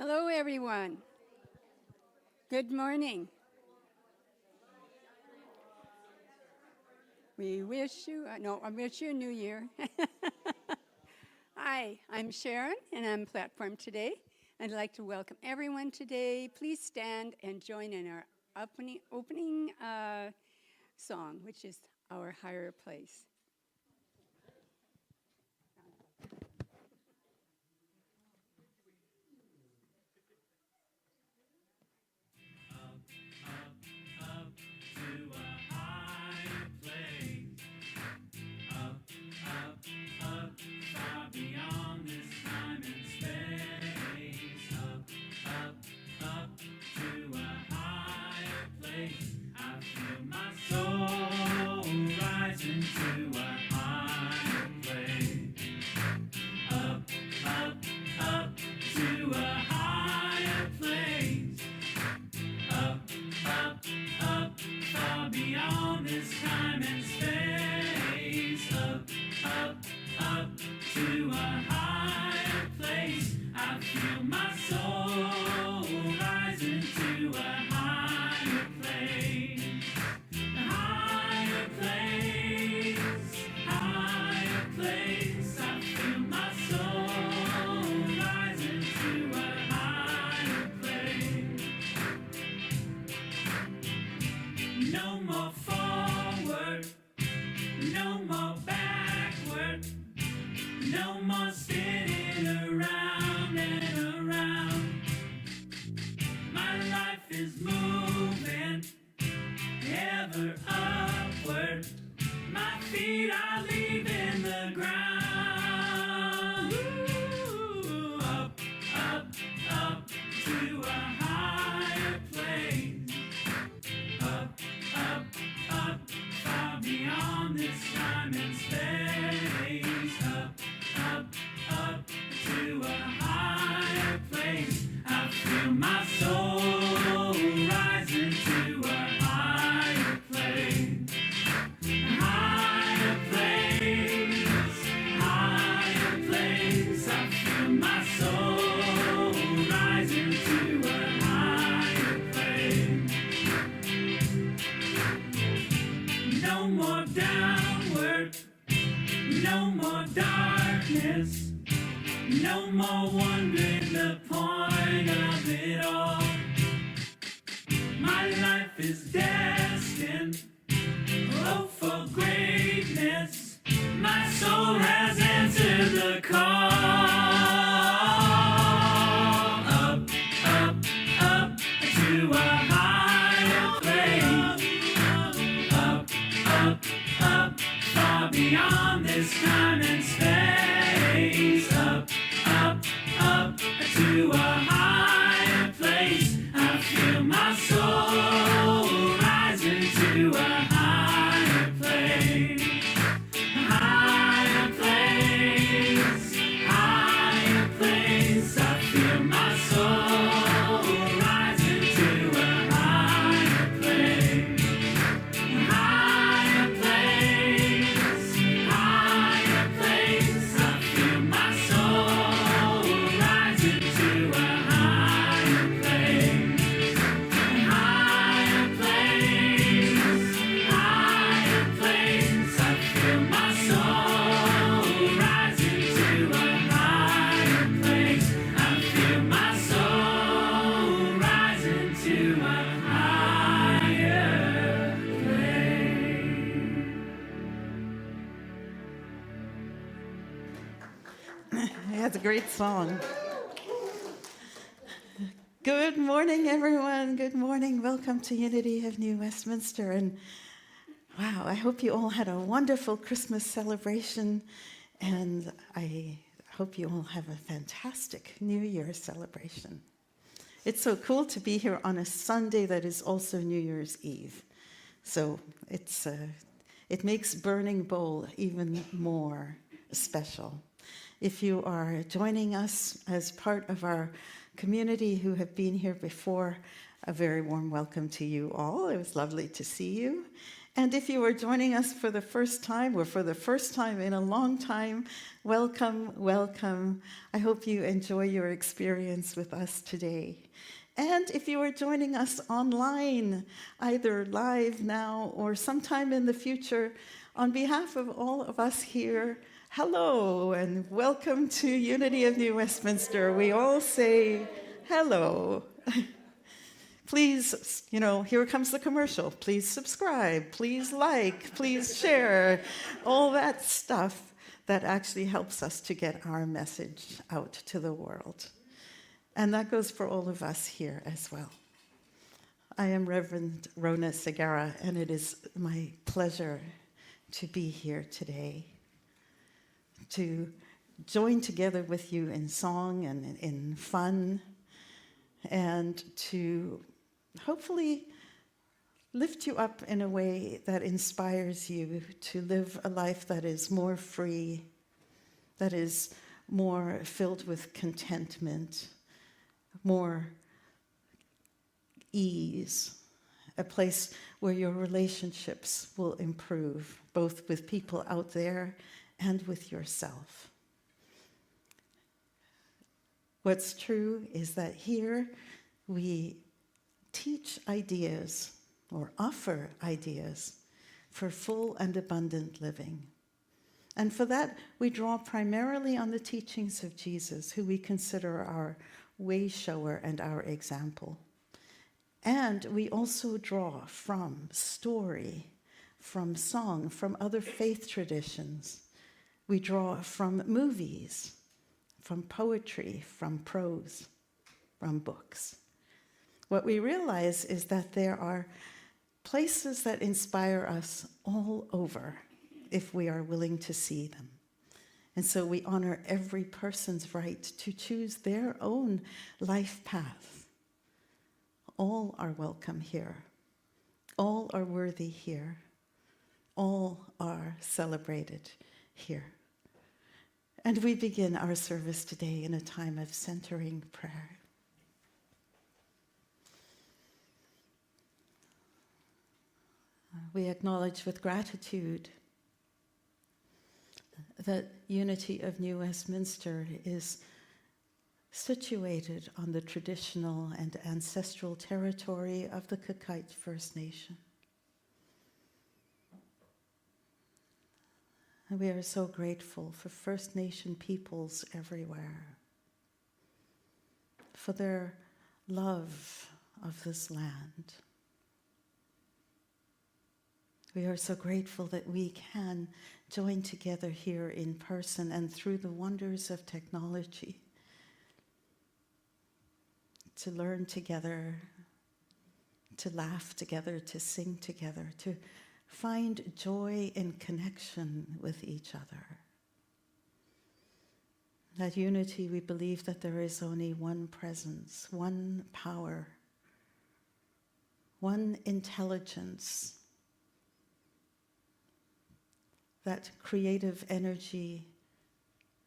Hello, everyone. Good morning. I wish you a new year. Hi, I'm Sharon, and I'm platform today. I'd like to welcome everyone today. Please stand and join in our opening song, which is Our Higher Place. No more wondering the point of it all. My life is destined, oh, for greatness. My soul has answered the call. Up, up, up to a higher place. Up, up, up, far beyond this time and space. Up, up, up to a higher place. I feel my soul rising to a higher place. Higher place, higher place. I feel my soul rising to a higher place. Higher place, higher place. I feel my soul rising to a higher place. Higher place, higher place. I feel my soul rising to a higher place. I feel my soul rising to a higher place. That's a great song. Good morning, everyone. Good morning. Welcome to Unity of New Westminster. And wow, I hope you all had a wonderful Christmas celebration. And I hope you all have a fantastic New Year celebration. It's so cool to be here on a Sunday that is also New Year's Eve. So it makes Burning Bowl even more special. If you are joining us as part of our community who have been here before, a very warm welcome to you all. It was lovely to see you. And if you are joining us for the first time, or for the first time in a long time, welcome, welcome. I hope you enjoy your experience with us today. And if you are joining us online, either live now or sometime in the future, on behalf of all of us here, hello and welcome to Unity of New Westminster. We all say hello. Please, here comes the commercial. Please subscribe, please like, please share, all that stuff that actually helps us to get our message out to the world. And that goes for all of us here as well. I am Reverend Rona Segara, and it is my pleasure to be here today, to join together with you in song and in fun, and to hopefully lift you up in a way that inspires you to live a life that is more free, that is more filled with contentment, more ease, a place where your relationships will improve, both with people out there and with yourself. What's true is that here we teach ideas or offer ideas for full and abundant living. And for that, we draw primarily on the teachings of Jesus, who we consider our way shower and our example. And we also draw from story, from song, from other faith traditions. We draw from movies, from poetry, from prose, from books. What we realize is that there are places that inspire us all over if we are willing to see them. And so we honor every person's right to choose their own life path. All are welcome here. All are worthy here. All are celebrated here. And we begin our service today in a time of centering prayer. We acknowledge with gratitude that Unity of New Westminster is situated on the traditional and ancestral territory of the Kakite First Nation. And we are so grateful for First Nation peoples everywhere, for their love of this land. We are so grateful that we can join together here in person and through the wonders of technology to learn together, to laugh together, to sing together, to find joy in connection with each other. That unity, we believe that there is only one presence, one power, one intelligence, that creative energy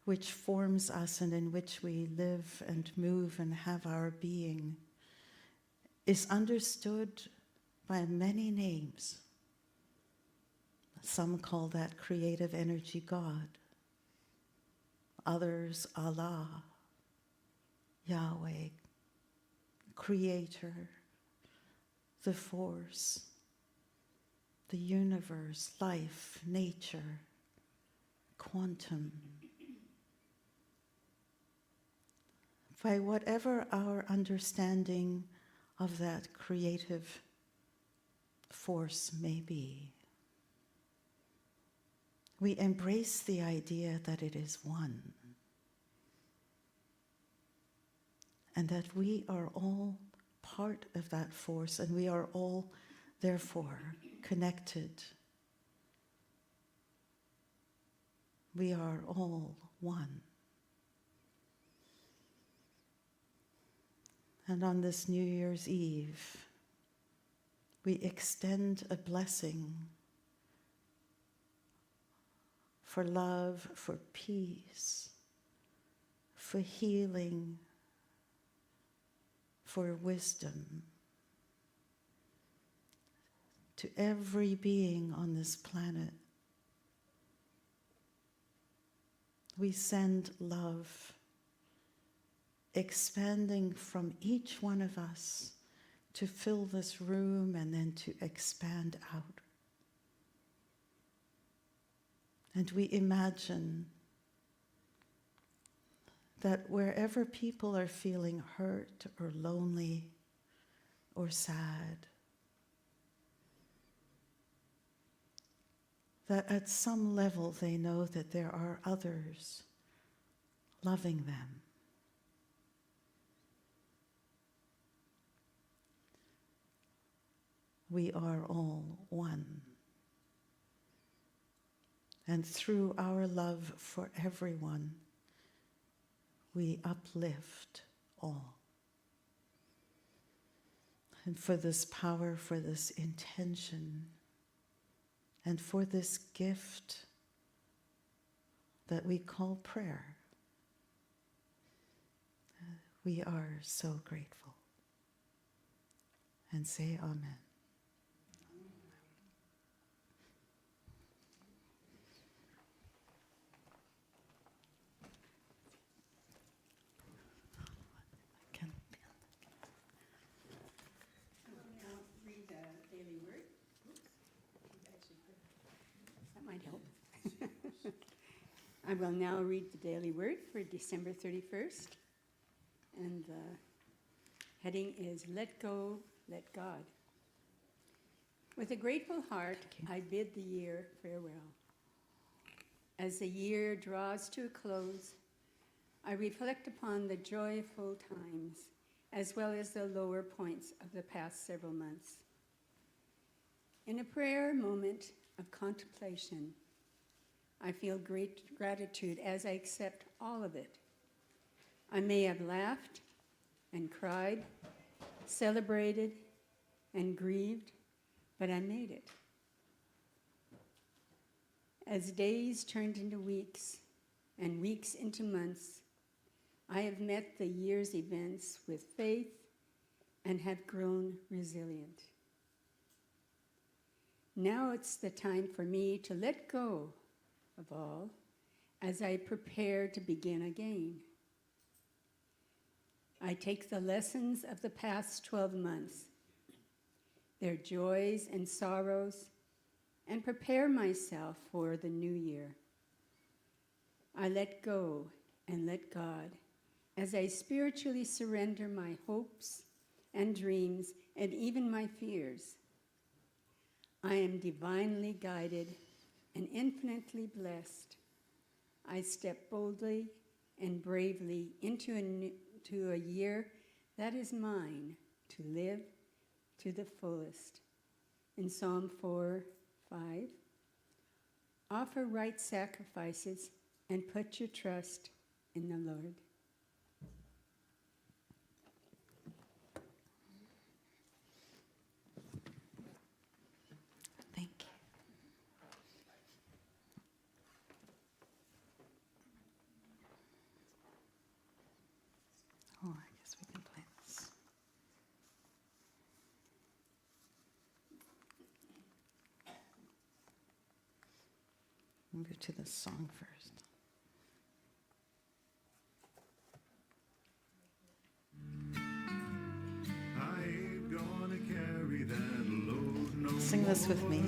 which forms us and in which we live and move and have our being, is understood by many names. Some call that creative energy God. Others, Allah, Yahweh, Creator, the Force, the universe, life, nature, quantum. By whatever our understanding of that creative force may be, we embrace the idea that it is one, and that we are all part of that force, and we are all, therefore, connected. We are all one. And on this New Year's Eve, we extend a blessing for love, for peace, for healing, for wisdom, to every being on this planet. We send love, expanding from each one of us to fill this room and then to expand out. And we imagine that wherever people are feeling hurt or lonely or sad, that at some level they know that there are others loving them. We are all one. And through our love for everyone, we uplift all. And for this power, for this intention, and for this gift that we call prayer, we are so grateful. And say amen. I will now read the daily word for December 31st. And the heading is Let Go, Let God. With a grateful heart, I bid the year farewell. As the year draws to a close, I reflect upon the joyful times as well as the lower points of the past several months. In a prayer moment of contemplation, I feel great gratitude as I accept all of it. I may have laughed and cried, celebrated and grieved, but I made it. As days turned into weeks and weeks into months, I have met the year's events with faith and have grown resilient. Now it's the time for me to let go of all as I prepare to begin again. I take the lessons of the past 12 months, their joys and sorrows, and prepare myself for the new year. I let go and let God as I spiritually surrender my hopes and dreams and even my fears. I am divinely guided and infinitely blessed. I step boldly and bravely into a year that is mine to live to the fullest. In Psalm 4:5, offer right sacrifices and put your trust in the Lord. Thank you. Oh, I guess we can play this. We'll go to the song first. I ain't gonna carry that load no more. Sing this with me.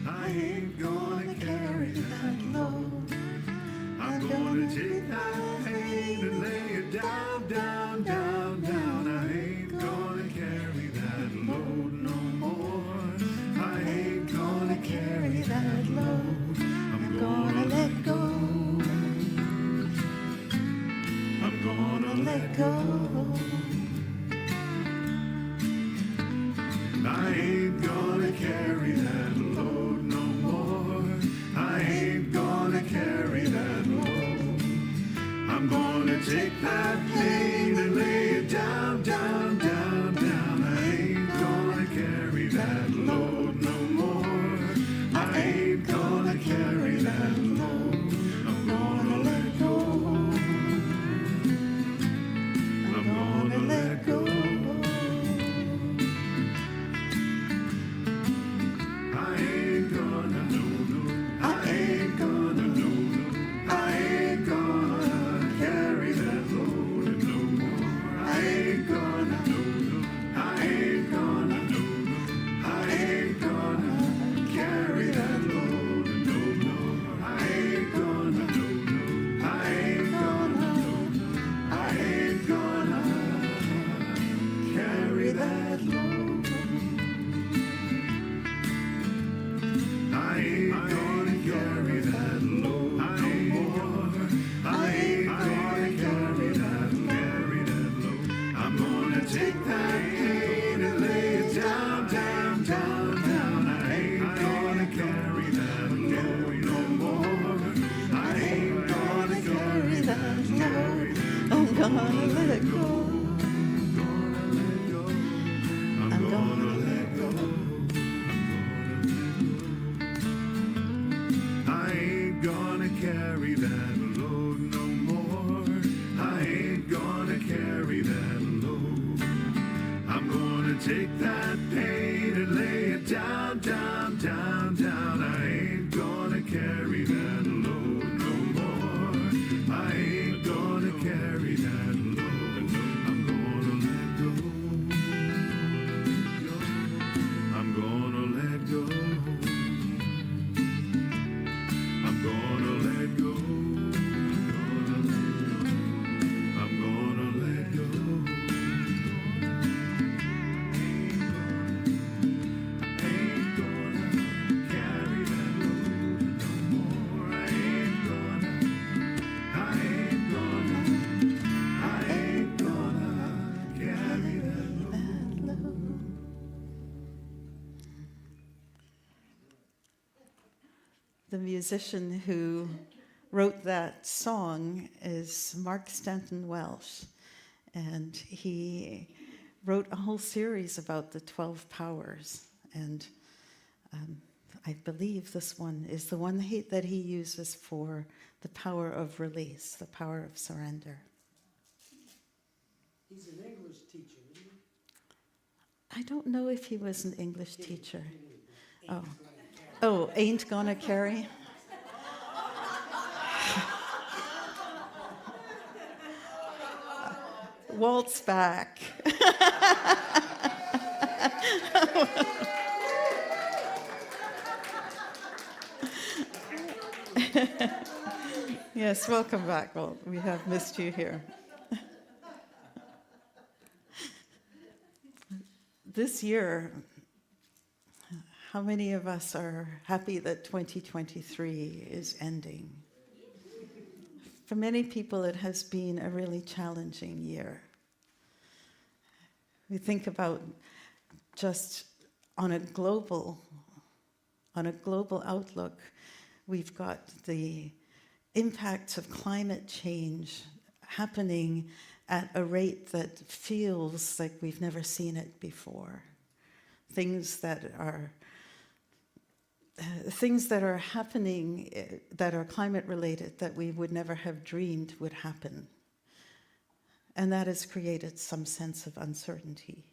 I ain't gonna carry that load. I'm gonna take that pain and lay it down, down, down, down. I ain't gonna carry that load no more. I ain't gonna carry that load. I'm gonna let go. I'm gonna let go. I ain't gonna carry that load no more. I ain't gonna carry that load. I'm gonna take that pain and lay it down, down, down, down. I ain't gonna carry that load no more. I ain't gonna carry that load. I'm gonna let go. down, down. I ain't gonna carry that load no more. I ain't gonna carry that load. I'm gonna let go. I'm gonna let go. I'm gonna let go. I'm gonna let go. Ain't gonna carry that load no more. I ain't gonna carry that load. The musician who wrote that song is Mark Stanton Welsh, and he wrote a whole series about the 12 powers, and I believe this one is the one that he uses for the power of release, the power of surrender. He's an English teacher, isn't he? I don't know if he was an English teacher. Oh, ain't gonna carry? Waltz back. Yes, welcome back. Well, we have missed you here. This year, how many of us are happy that 2023 is ending? For many people, it has been a really challenging year. We think about just on a global outlook, we've got the impacts of climate change happening at a rate that feels like we've never seen it before. Things that are happening that are climate related that we would never have dreamed would happen. And that has created some sense of uncertainty.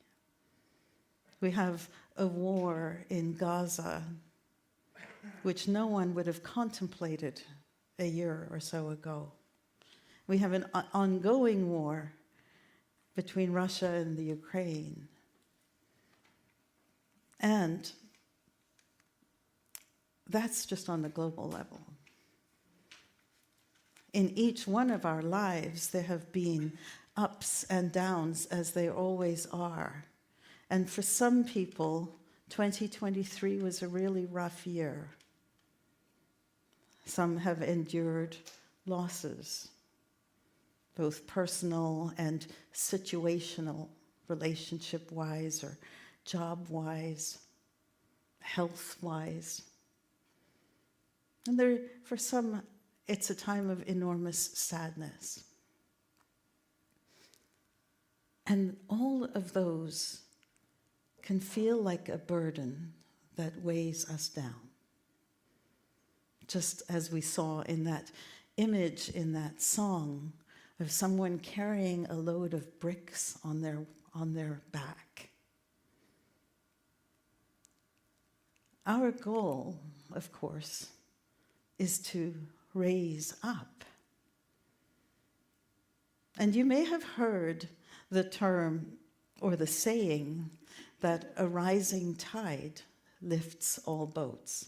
We have a war in Gaza, which no one would have contemplated a year or so ago. We have an ongoing war between Russia and the Ukraine. And that's just on the global level. In each one of our lives, there have been ups and downs, as they always are. And for some people, 2023 was a really rough year. Some have endured losses, both personal and situational, relationship-wise or job-wise, health-wise. And for some, it's a time of enormous sadness. And all of those can feel like a burden that weighs us down. Just as we saw in that image in that song of someone carrying a load of bricks on their back. Our goal, of course, is to raise up. And you may have heard the term or the saying that a rising tide lifts all boats.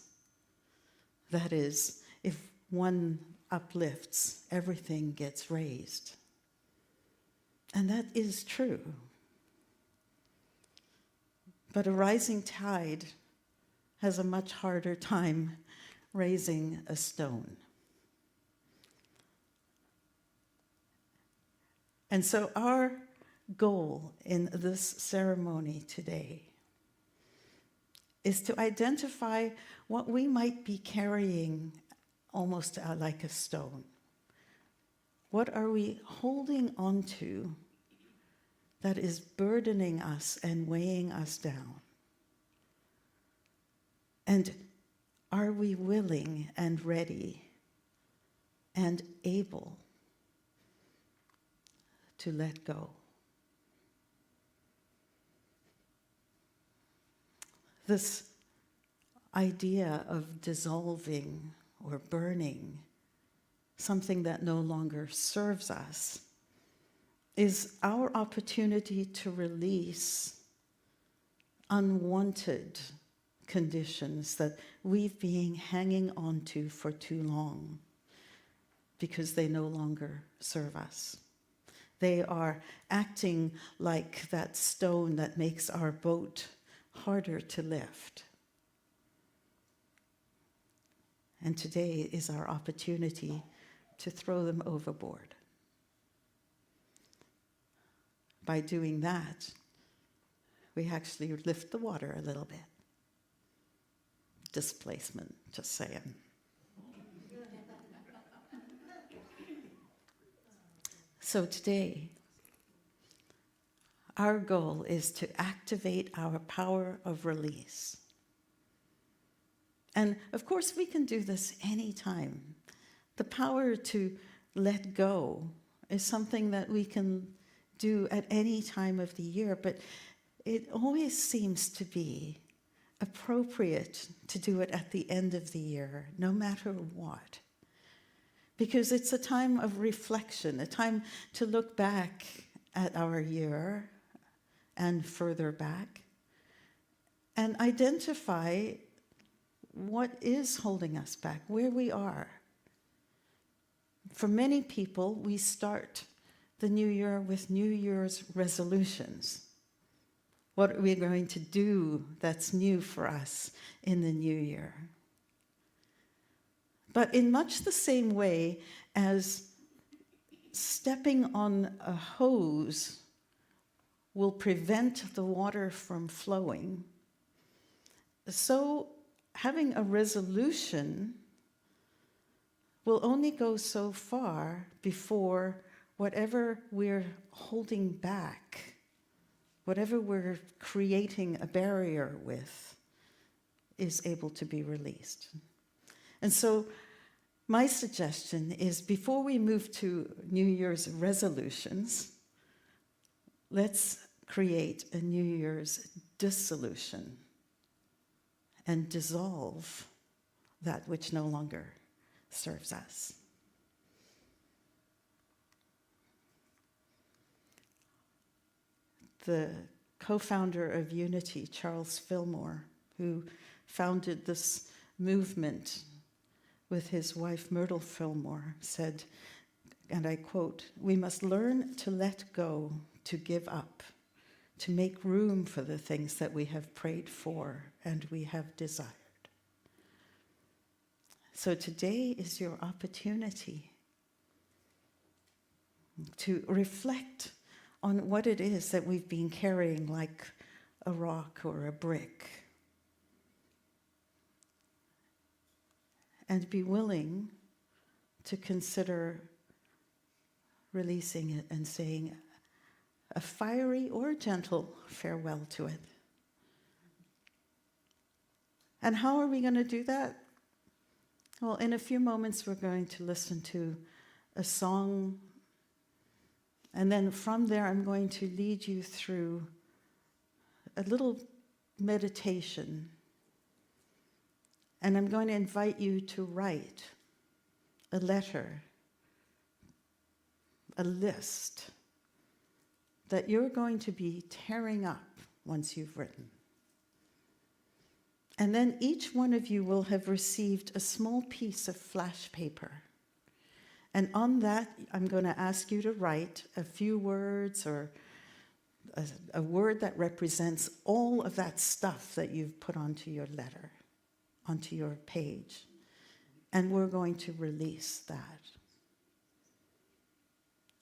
That is, if one uplifts, everything gets raised. And that is true. But a rising tide has a much harder time raising a stone. And so our goal in this ceremony today is to identify what we might be carrying almost like a stone. What are we holding on to that is burdening us and weighing us down? And are we willing and ready and able to let go? idea of dissolving or burning something that no longer serves us is our opportunity to release unwanted conditions that we've been hanging on to for too long because they no longer serve us. They are acting like that stone that makes our boat harder to lift. And today is our opportunity to throw them overboard. By doing that, we actually lift the water a little bit. Displacement, just saying. So today, our goal is to activate our power of release. And of course, we can do this anytime. The power to let go is something that we can do at any time of the year, but it always seems to be appropriate to do it at the end of the year, no matter what. Because it's a time of reflection, a time to look back at our year and further back and identify what is holding us back, where we are. For many people, we start the new year with New Year's resolutions. What are we going to do that's new for us in the new year? But in much the same way as stepping on a hose will prevent the water from flowing, so having a resolution will only go so far before whatever we're holding back, whatever we're creating a barrier with, is able to be released. And so my suggestion is, before we move to New Year's resolutions, let's create a New Year's dissolution and dissolve that which no longer serves us. The co-founder of Unity, Charles Fillmore, who founded this movement with his wife Myrtle Fillmore, said, and I quote, "We must learn to let go, to give up, to make room for the things that we have prayed for and we have desired." So today is your opportunity to reflect on what it is that we've been carrying like a rock or a brick, and be willing to consider releasing it and saying a fiery or gentle farewell to it. And how are we going to do that? Well, in a few moments, we're going to listen to a song, and then from there, I'm going to lead you through a little meditation. And I'm going to invite you to write a letter, a list that you're going to be tearing up once you've written. And then each one of you will have received a small piece of flash paper. And on that, I'm going to ask you to write a few words or a word that represents all of that stuff that you've put onto your letter, onto your page. And we're going to release that.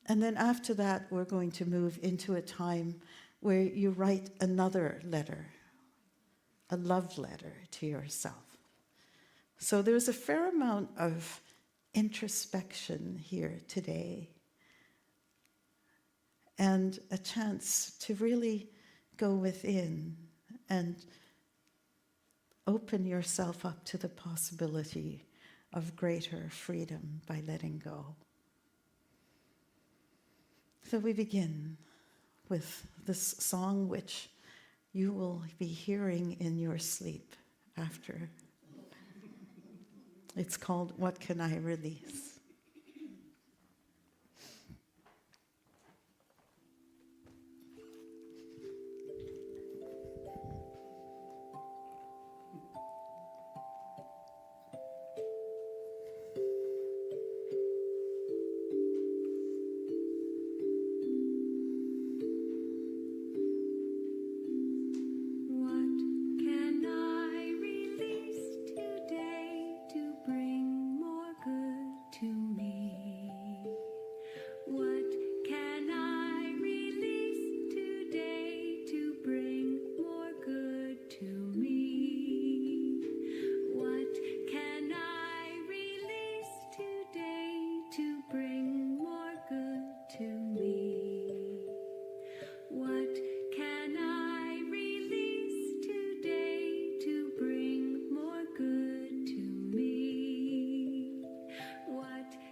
And then after that, we're going to move into a time where you write another letter, a love letter to yourself. So there's a fair amount of introspection here today, and a chance to really go within and open yourself up to the possibility of greater freedom by letting go. So we begin with this song which you will be hearing in your sleep after It's called What Can I Release? What can I release today to bring more good to me? What can I release today to bring more good to me? What can I release today to bring more good to me? What can I release today to bring more good to me? What can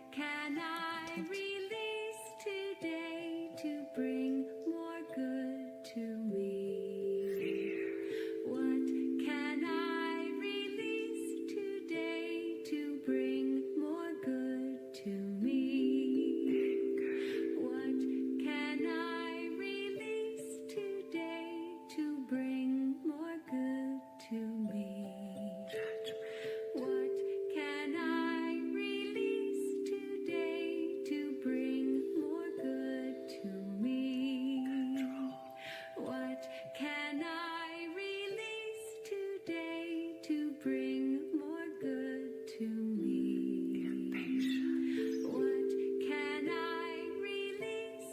I release today to bring more good to me? What can I release today to bring more good to me? What can I release today to bring more good to me? What can I release today to bring more good to me? What can I release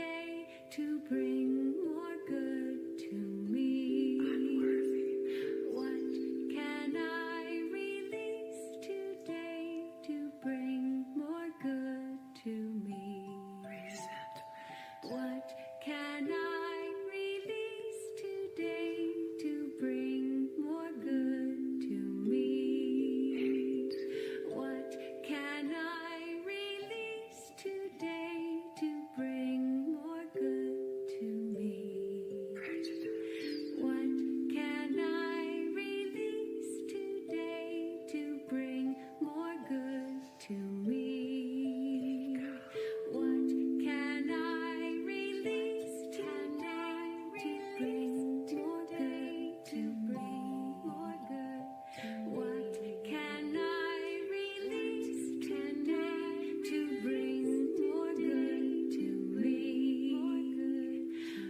today to bring more good to me? What can I release today to bring more good to me? What can I release today to bring more good to me? What can I release today to bring more good to me? What can I release today to bring more good to me? What can I release today to bring more good to me? What can I release today to bring more good to me? What can I release today to bring more good to me?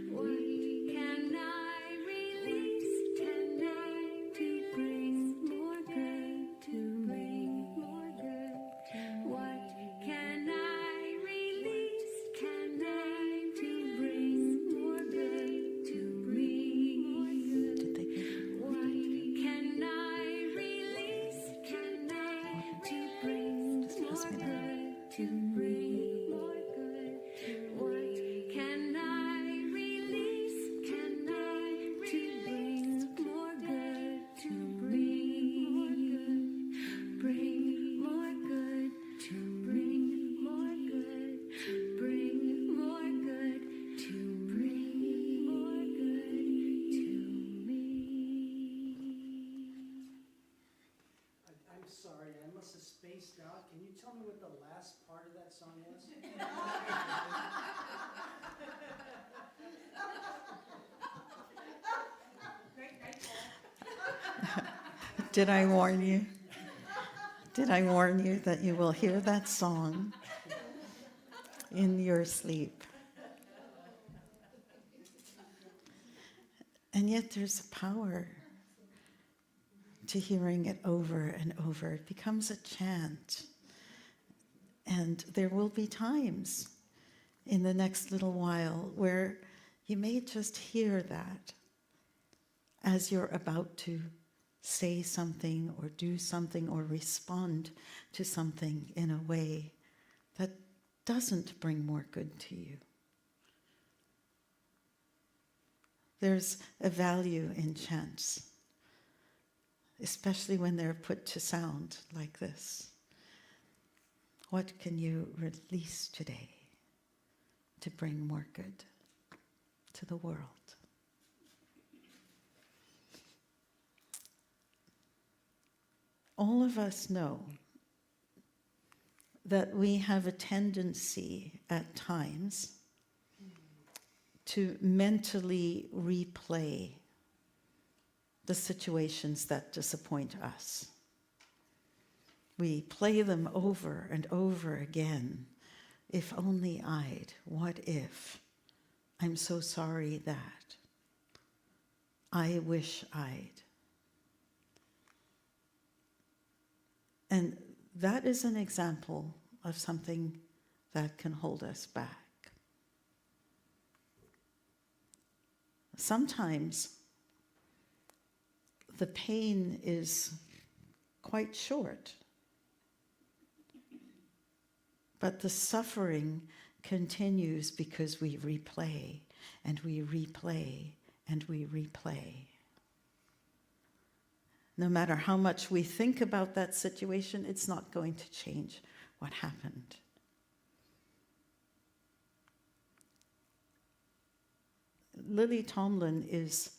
What can I release today to bring more good to me? What can I release today to bring more good to me? Did they get it? What can I release today to bring pass me more that. good to me? What can I release today to bring more good to me? Bring more good to bring more good. Bring more good to bring more good to me. I'm sorry, I must have spaced out. Can you tell me what the last part of that song was? Did I warn you? Did I warn you that you will hear that song in your sleep? And yet there's a power to hearing it over and over. It becomes a chant. And there will be times in the next little while where you may just hear that as you're about to say something or do something or respond to something in a way that doesn't bring more good to you. There's a value in chants, especially when they're put to sound like this. What can you release today to bring more good to the world? all of us know that we have a tendency at times to mentally replay the situations that disappoint us. We play them over and over again. If only I'd, what if? I'm so sorry that. I wish I'd. And that is an example of something that can hold us back. Sometimes the pain is quite short, but the suffering continues because we replay and we replay and we replay. No matter how much we think about that situation, it's not going to change what happened. Lily Tomlin is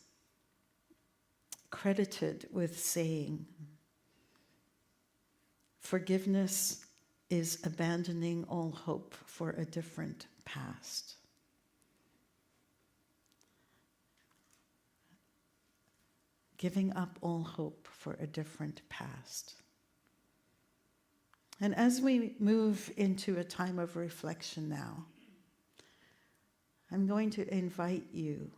credited with saying, forgiveness is abandoning all hope for a different past. Giving up all hope for a different past. And as we move into a time of reflection now, I'm going to invite you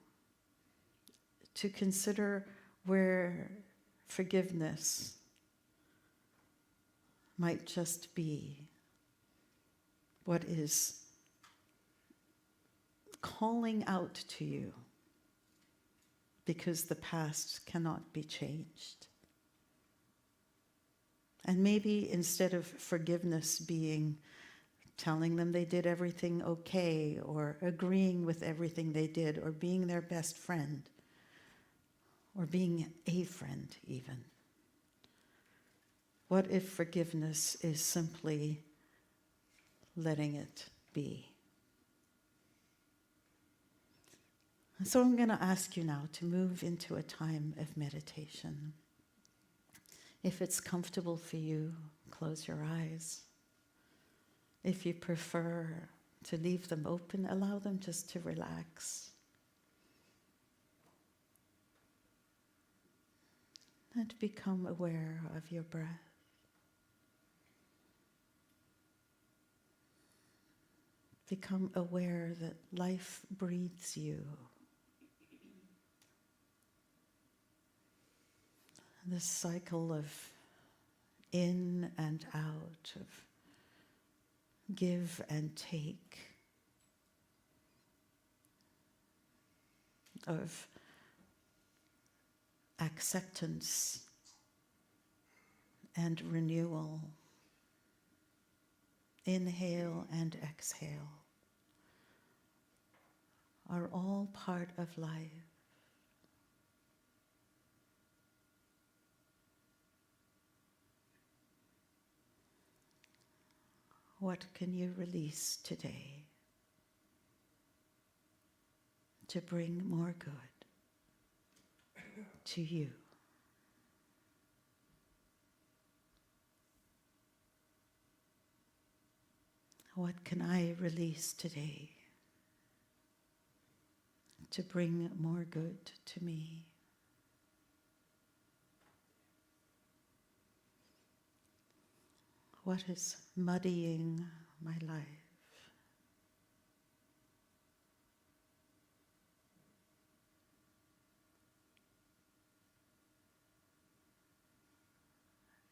to consider where forgiveness might just be what is calling out to you, because the past cannot be changed. And maybe instead of forgiveness being telling them they did everything okay, or agreeing with everything they did, or being their best friend, or being a friend even. What if forgiveness is simply letting it be? And so I'm going to ask you now to move into a time of meditation. If it's comfortable for you, close your eyes. If you prefer to leave them open, allow them just to relax. And become aware of your breath. Become aware that life breathes you. This cycle of in and out, of give and take, of acceptance and renewal, inhale and exhale, are all part of life. What can you release today to bring more good to you? What can I release today to bring more good to me? What is muddying my life?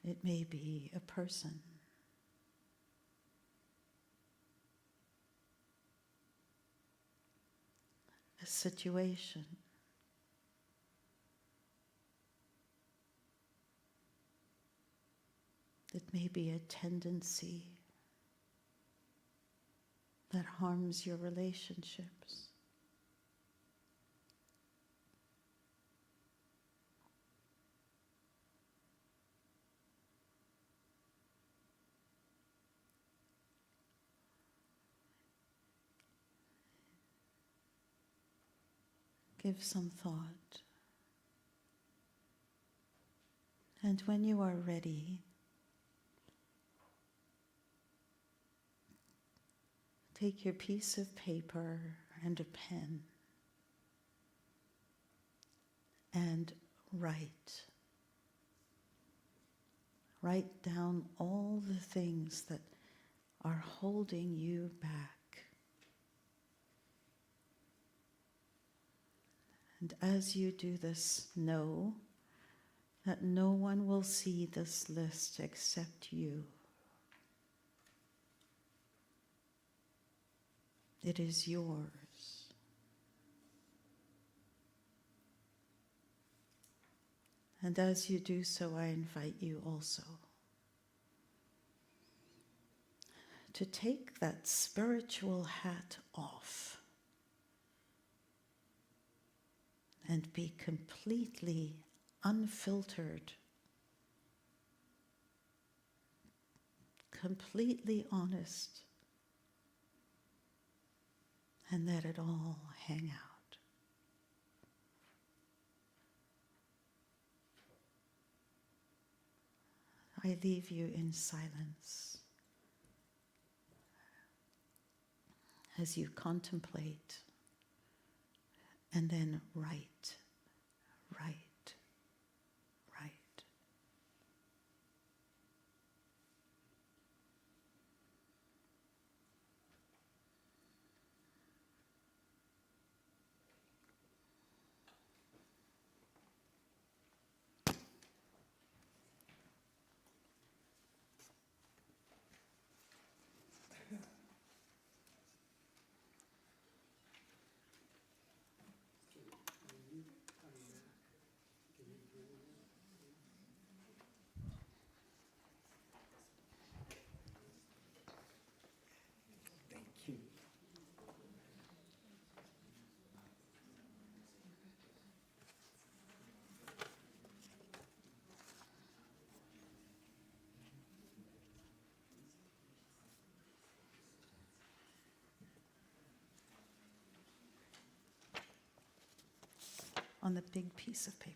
It may be a person, a situation, it may be a tendency that harms your relationships. Give some thought And when you are ready, take your piece of paper and a pen and write. Write down all the things that are holding you back. And as you do this, know that no one will see this list except you. It is yours. And as you do so, I invite you also to take that spiritual hat off and be completely unfiltered, completely honest, and let it all hang out. I leave you in silence as you contemplate and then write, write, write. On the big piece of paper.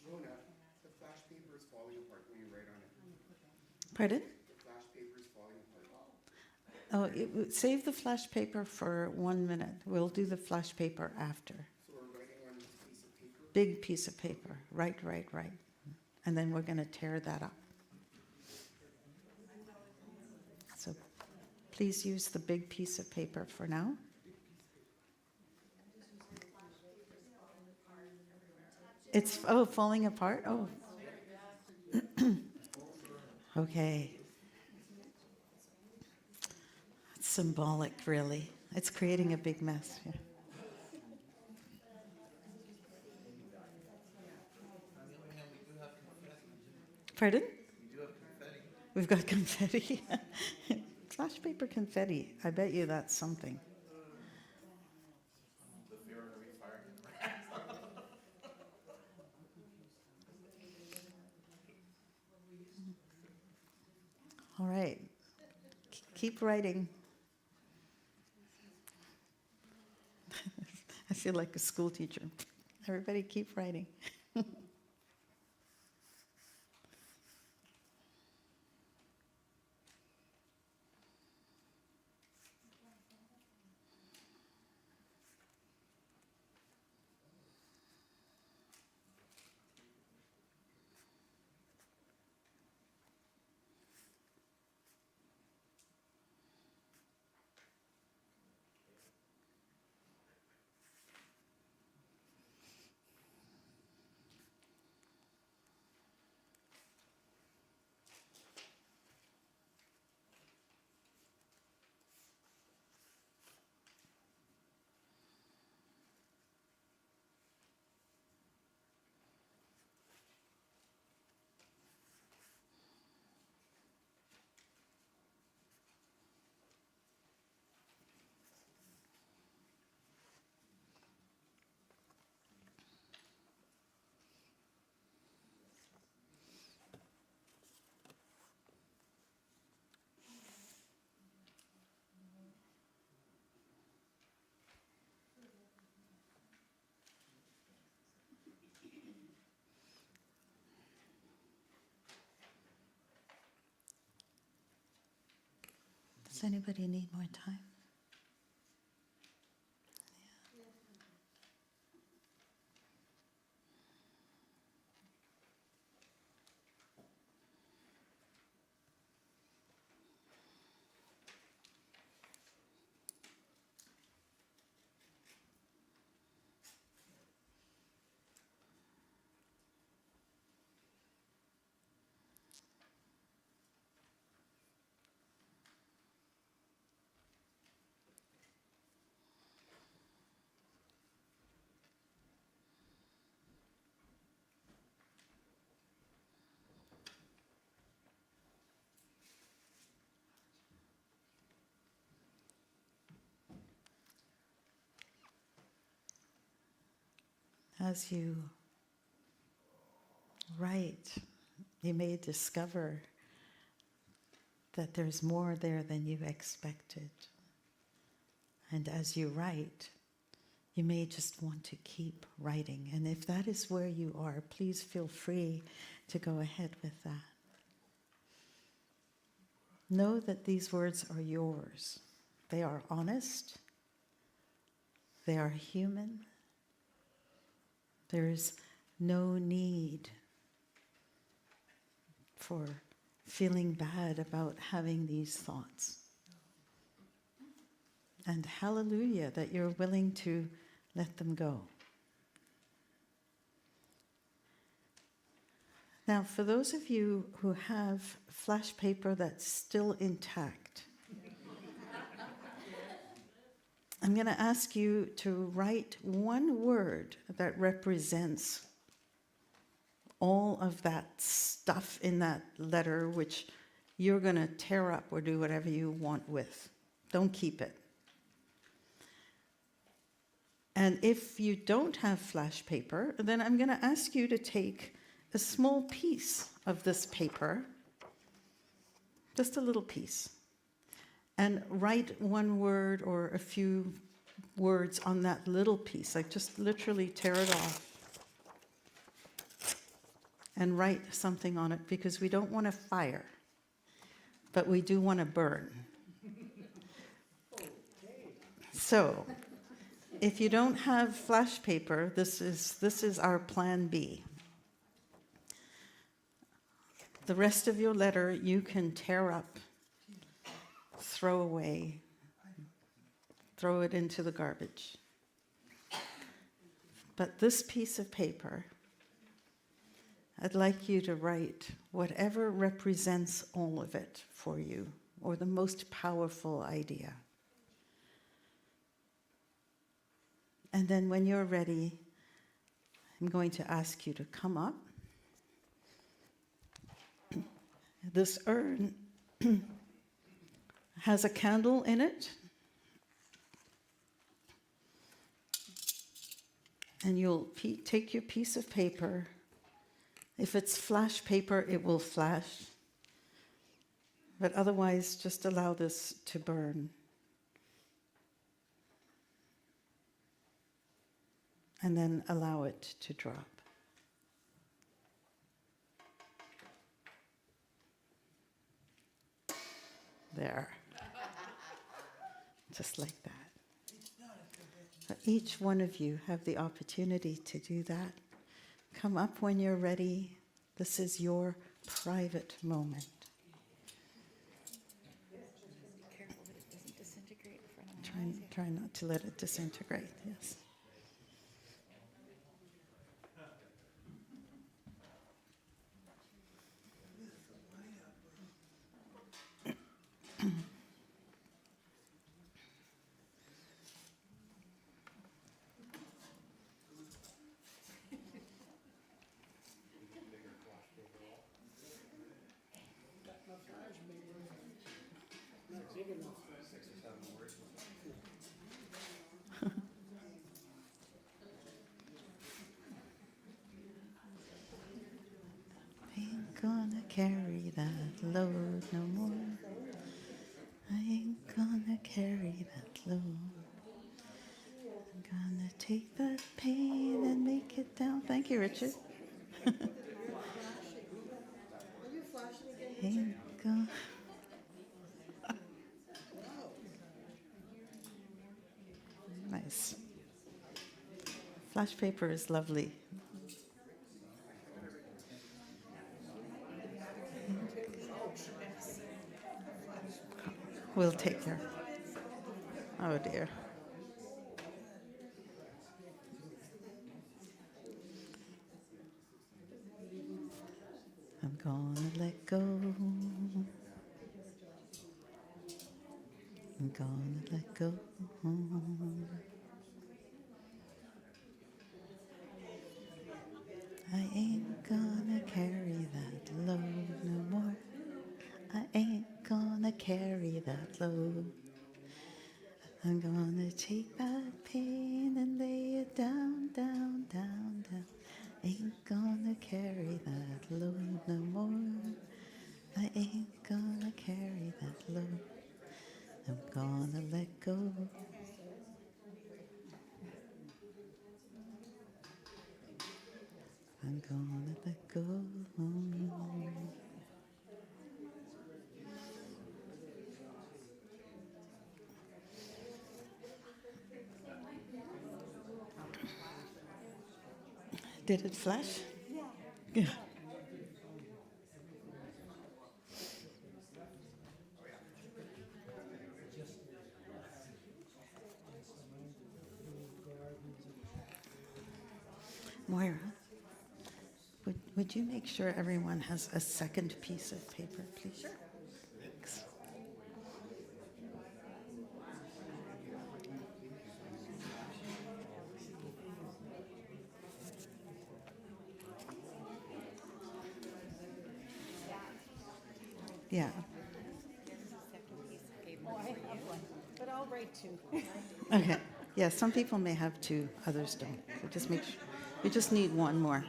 Rona, the flash paper is falling apart when you write on it. Pardon? The flash paper is falling apart. Oh, save the flash paper for 1 minute. We'll do the flash paper after. So we're writing on this piece of paper. Big piece of paper. Right. And then we're going to tear that up. So please use the big piece of paper for now. It's, falling apart? Oh. Okay. It's symbolic, really. It's creating a big mess. Yeah. Pardon? We've got confetti. Flash paper confetti. I bet you that's something. All right. Keep writing. I feel like a school teacher. Everybody keep writing. Does anybody need more time? As you write, you may discover that there's more there than you expected. And as you write, you may just want to keep writing. And if that is where you are, please feel free to go ahead with that. Know that these words are yours. They are honest. They are human. There is no need for feeling bad about having these thoughts. And hallelujah that you're willing to let them go. Now, for those of you who have flash paper that's still intact, I'm going to ask you to write one word that represents all of that stuff in that letter which you're going to tear up or do whatever you want with. Don't keep it. And if you don't have flash paper, then I'm going to ask you to take a small piece of this paper, just a little piece, and write one word or a few words on that little piece. Like just literally tear it off and write something on it, because we don't want to fire, but we do want to burn. So, if you don't have flash paper, this is our plan B. The rest of your letter you can tear up, throw away, throw it into the garbage. But this piece of paper, I'd like you to write whatever represents all of it for you, or the most powerful idea. And then when you're ready, I'm going to ask you to come up. This urn has a candle in it. And you'll take your piece of paper. If it's flash paper, it will flash. But otherwise, just allow this to burn. And then allow it to drop. There. Just like that. But each one of you have the opportunity to do that. Come up when you're ready. This is your private moment. Be careful that it doesn't disintegrate in front of my eyes. Try not to let it disintegrate, yes. Ain't gonna carry that load no more. I ain't gonna carry that load. I'm gonna take that pain and make it down. Thank you, Richard. Ain't gonna. nice. Flash paper is lovely. We'll take care. Oh dear. I'm gonna let go. I'm gonna let go. I ain't gonna carry that load no more. I ain't gonna carry that load. I'm gonna take that pain and lay it down, down, down, down. Ain't gonna carry that load no more. I ain't gonna carry that load. I'm gonna let go. I'm gonna let go. Did it flash? Yeah. Moira, would you make sure everyone has a second piece of paper, please? Sure. Thanks. Yeah. Oh, I have one, but I'll write two. Okay. Yeah, some people may have two, others don't. So just make sure. We just need one more.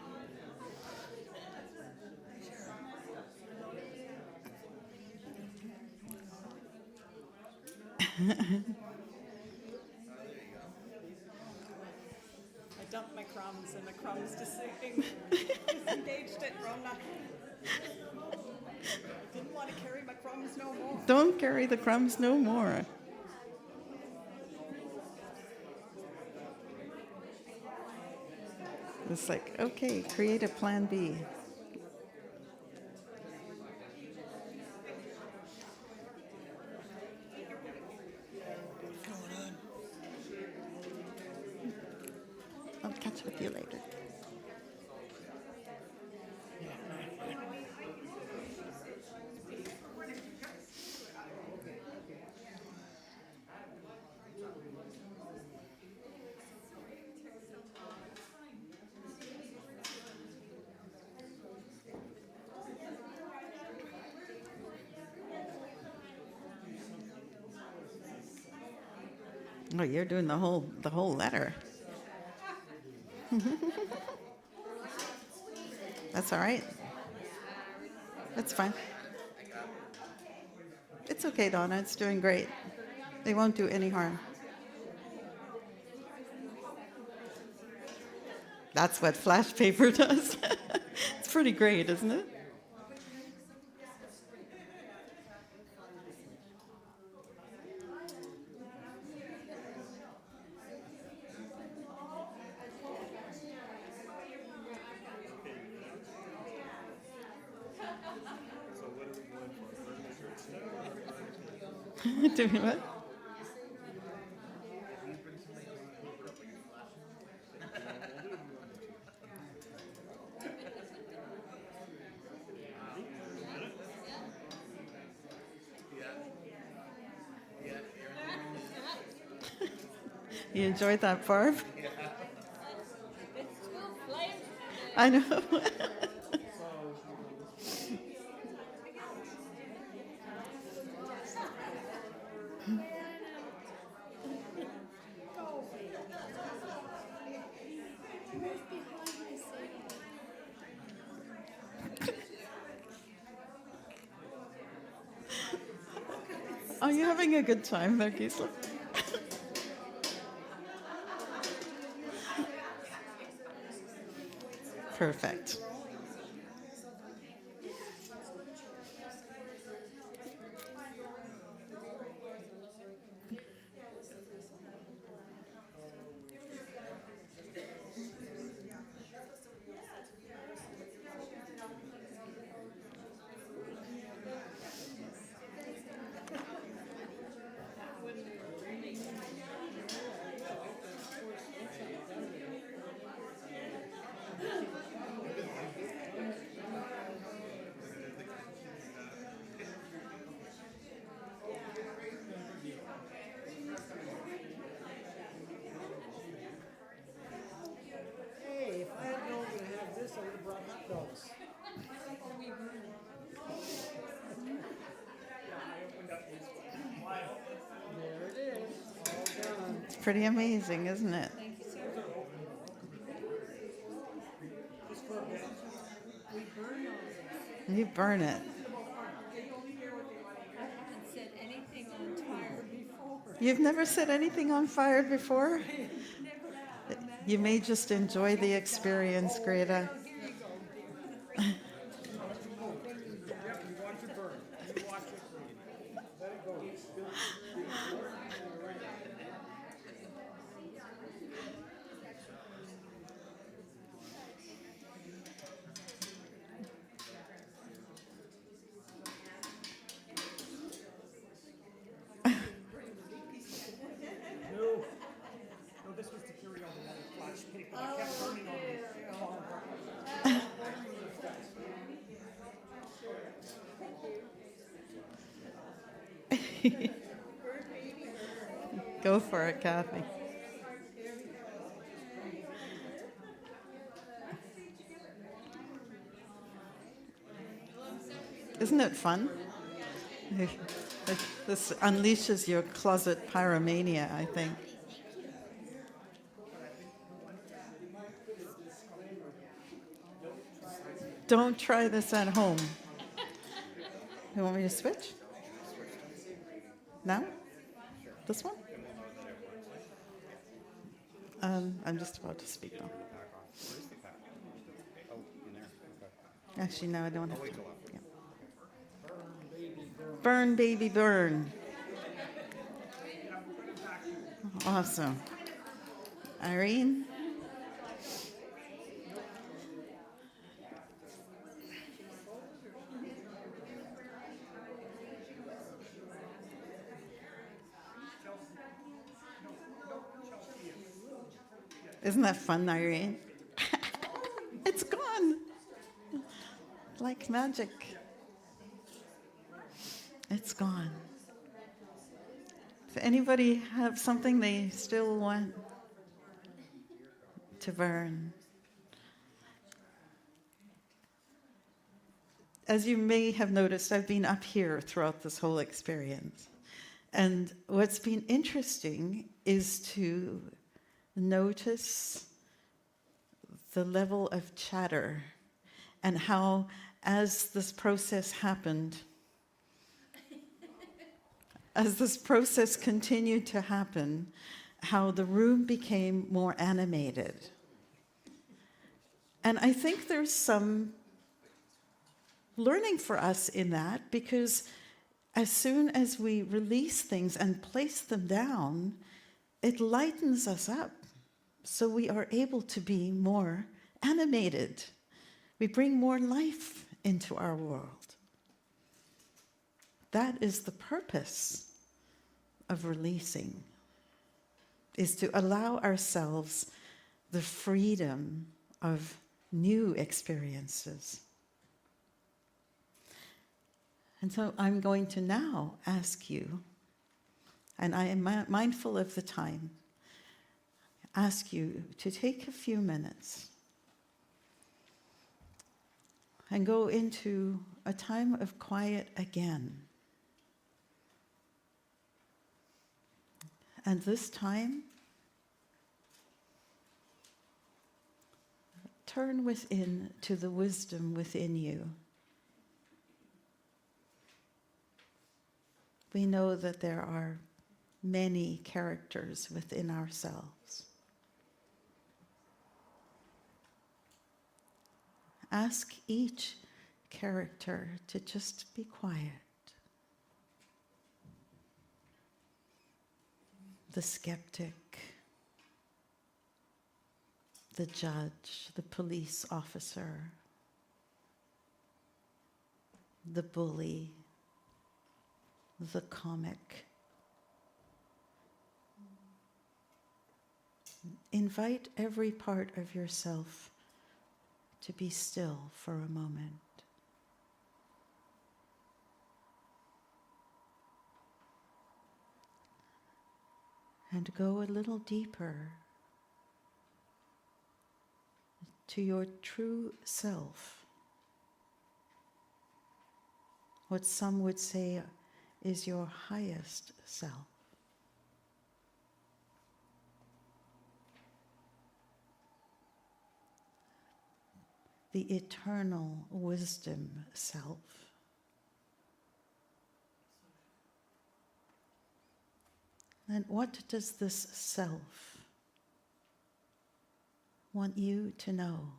I dumped my crumbs and the crumbs disengaged it, Rona. I didn't want to carry my crumbs no more. Don't carry the crumbs no more. It's like, okay, create a plan B. I'll catch up with you later. Oh, you're doing the whole letter. That's all right. That's fine. It's okay, Donna. It's doing great. They won't do any harm. That's what flash paper does. It's pretty great, isn't it? Doing what? You enjoyed that, Barb? I know. Are you having a good time there, Gisela? Perfect. pretty amazing, isn't it? Thank you, sir. You burn it. I haven't said anything on fire before. You've never set anything on fire before? You may just enjoy the experience, Greta. Oh, here you go, dear. No, this was to carry all the other flash paper. I kept burning all this. Go for it, Kathy. Isn't it fun? This unleashes your closet pyromania, I think. Don't try this at home. You want me to switch? Now? This one? I'm just about to speak now. Actually, no, I don't have to. Yeah. Burn, baby, burn. Awesome. Irene? Isn't that fun, Irene? It's gone. Like magic. It's gone. Does anybody have something they still want to burn? As you may have noticed, I've been up here throughout this whole experience. And what's been interesting is to notice the level of chatter and how, as this process happened, as this process continued to happen, how the room became more animated. And I think there's some learning for us in that, because as soon as we release things and place them down, it lightens us up. So we are able to be more animated. We bring more life into our world. That is the purpose of releasing, is to allow ourselves the freedom of new experiences. And so I'm going to now ask you, and I am mindful of the time, ask you to take a few minutes and go into a time of quiet again. And this time, turn within to the wisdom within you. We know that there are many characters within ourselves. Ask each character to just be quiet. The skeptic, the judge, the police officer, the bully, the comic. Invite every part of yourself to be still for a moment. And go a little deeper to your true self. What some would say is your highest self. the eternal wisdom self. And what does this self want you to know?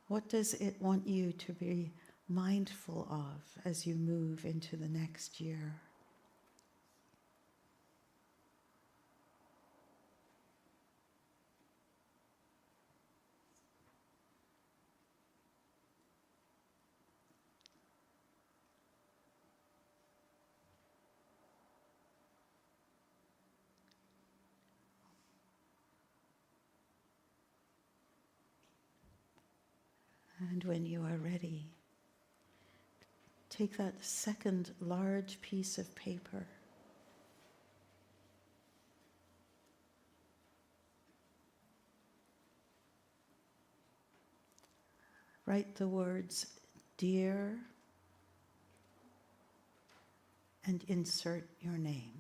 What does it want you to be mindful of as you move into the next year? And when you are ready, take that second large piece of paper. Write the words "dear" and insert your name.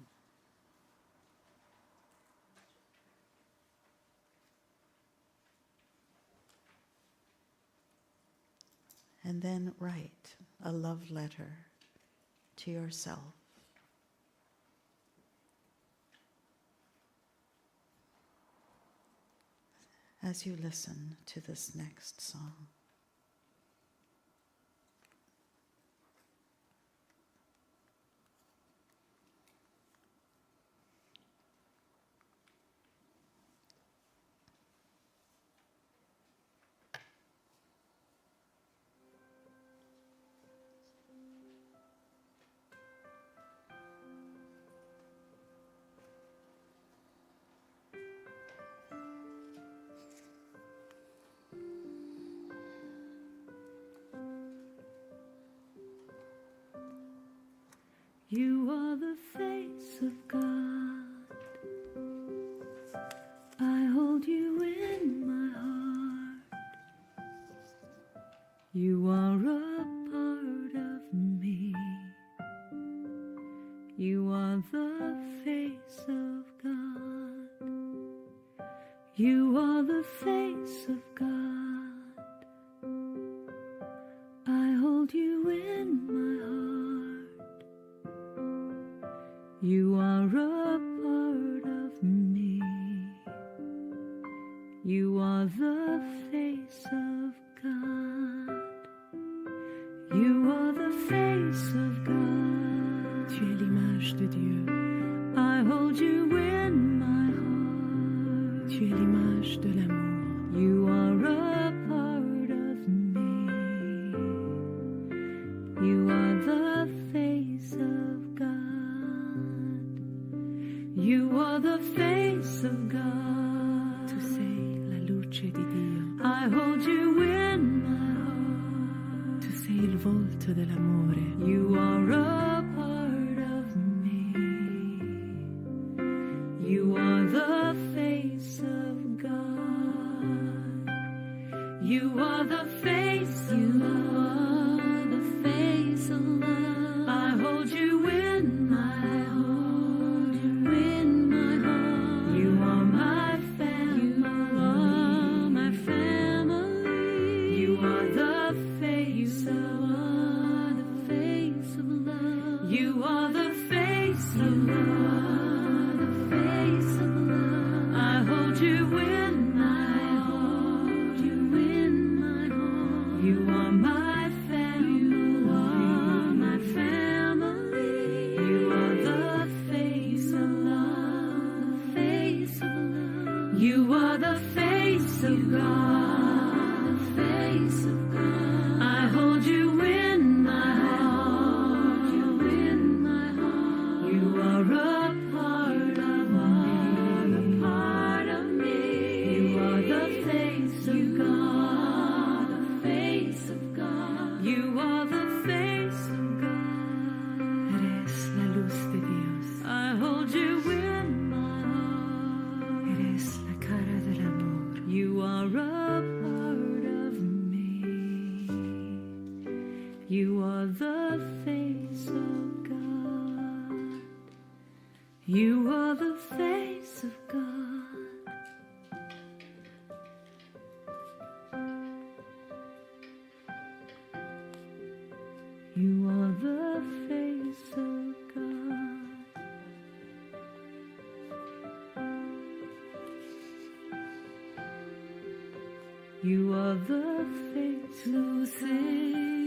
And then write a love letter to yourself. As you listen to this next song. You are the face of God. I hold you in my heart. You are a part of me. You are the face of God. You are the face of God. I hold you in my heart. You are a part of me. You are the face of God. You are the face of God. Tu es l'image de Dieu. I hold you in my heart. Tu es l'image de l'amour. You are a part of me. You are the face of God. You are the face of God. Tu sei la luce di Dio. I hold you in my heart. Tu sei il volto dell'amore. You are a part of me. You are the face of God. You are the face of love. The face of love. I hold you in my heart. You are the face of God, the face of God. I hold you in my heart, you in my heart. You are a part of me, a part of me. You are the face of God, the face of God. You are the face of God. Eres la luz de Dios. I hold you in my heart. Eres la cara del amor. You are a part of me. You are the face of God. You are the face of God. You are the face of God. You are the face, luce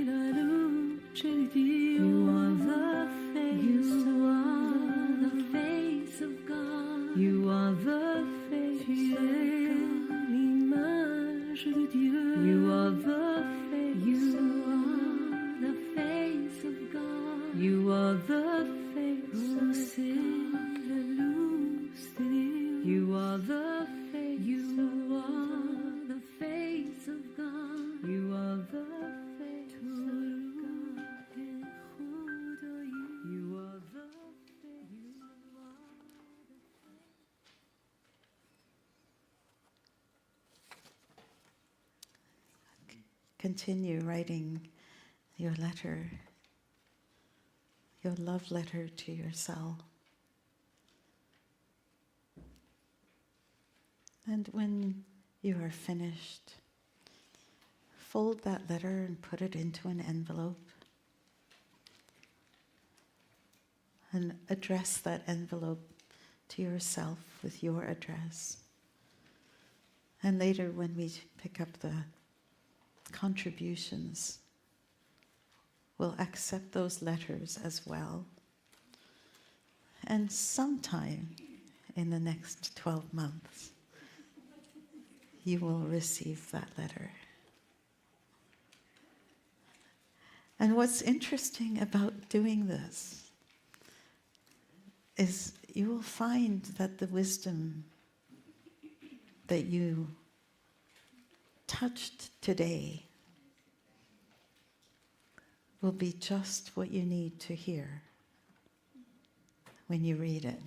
la luce di Dio. You are the face, you are the face of God. You are the face, tu es l'image de Dieu. You are the face, you are the face of God. You are the face, luce la luce di Dio. You are the face, you are the face of God. You are the face of God. You are the face. You are Continue writing your letter, your love letter to yourself. And when you are finished, fold that letter and put it into an envelope. And address that envelope to yourself with your address. And later when we pick up the contributions, we'll accept those letters as well. And sometime in the next 12 months, you will receive that letter. And what's interesting about doing this is you will find that the wisdom that you touched today will be just what you need to hear when you read it.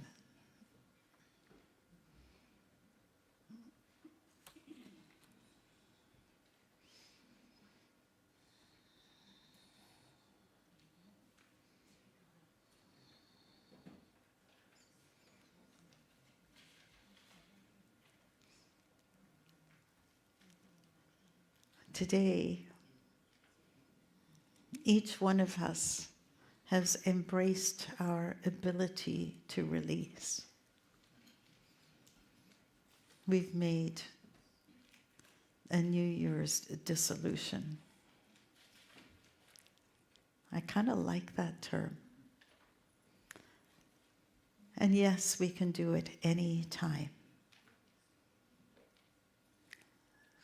Today, each one of us has embraced our ability to release. We've made a New Year's dissolution. I kind of like that term. And yes, we can do it any time.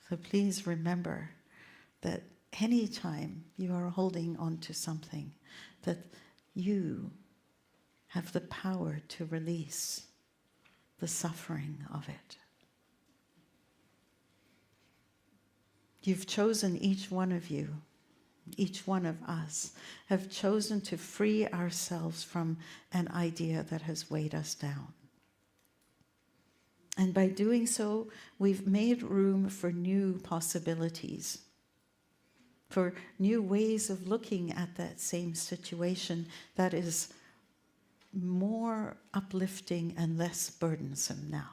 So please remember that any time you are holding on to something, that you have the power to release the suffering of it. You've chosen, each one of you, each one of us, have chosen to free ourselves from an idea that has weighed us down. And by doing so, we've made room for new possibilities, for new ways of looking at that same situation that is more uplifting and less burdensome now.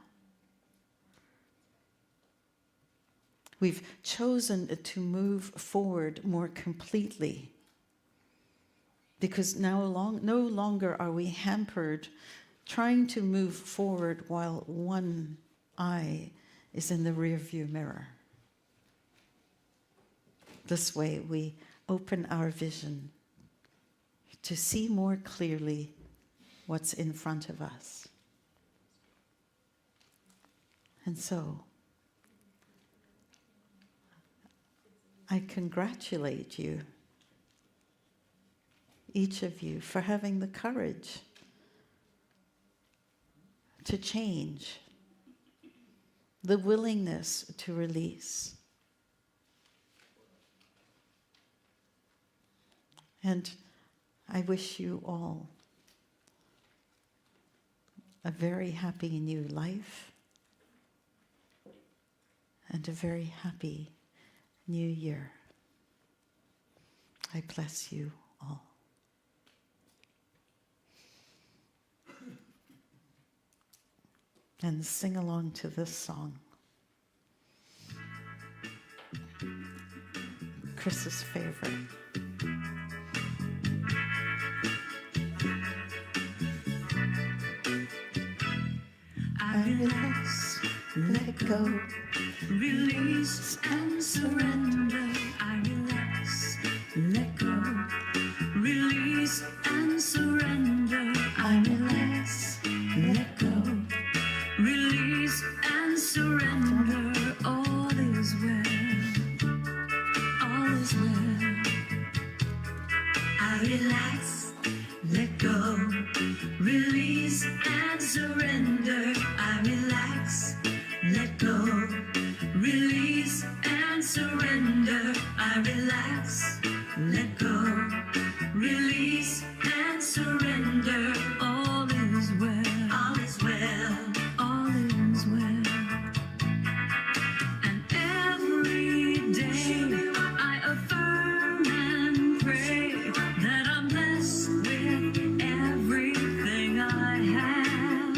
We've chosen to move forward more completely because no longer are we hampered trying to move forward while one eye is in the rearview mirror. This way we open our vision to see more clearly what's in front of us. And so, I congratulate you, each of you, for having the courage to change, the willingness to release. And I wish you all a very happy new life and a very happy new year. I bless you all. and sing along to this song. Chris's favorite. I relax, let go, release and surrender. I relax, let go, release and surrender. I relax, let go, release and surrender. All is well, all is well. I relax, let go, release and surrender. I relax, let go, release and surrender. I relax, let go, release and surrender. All is well, all is well, all is well. And every day I affirm and pray that I'm blessed with everything I have.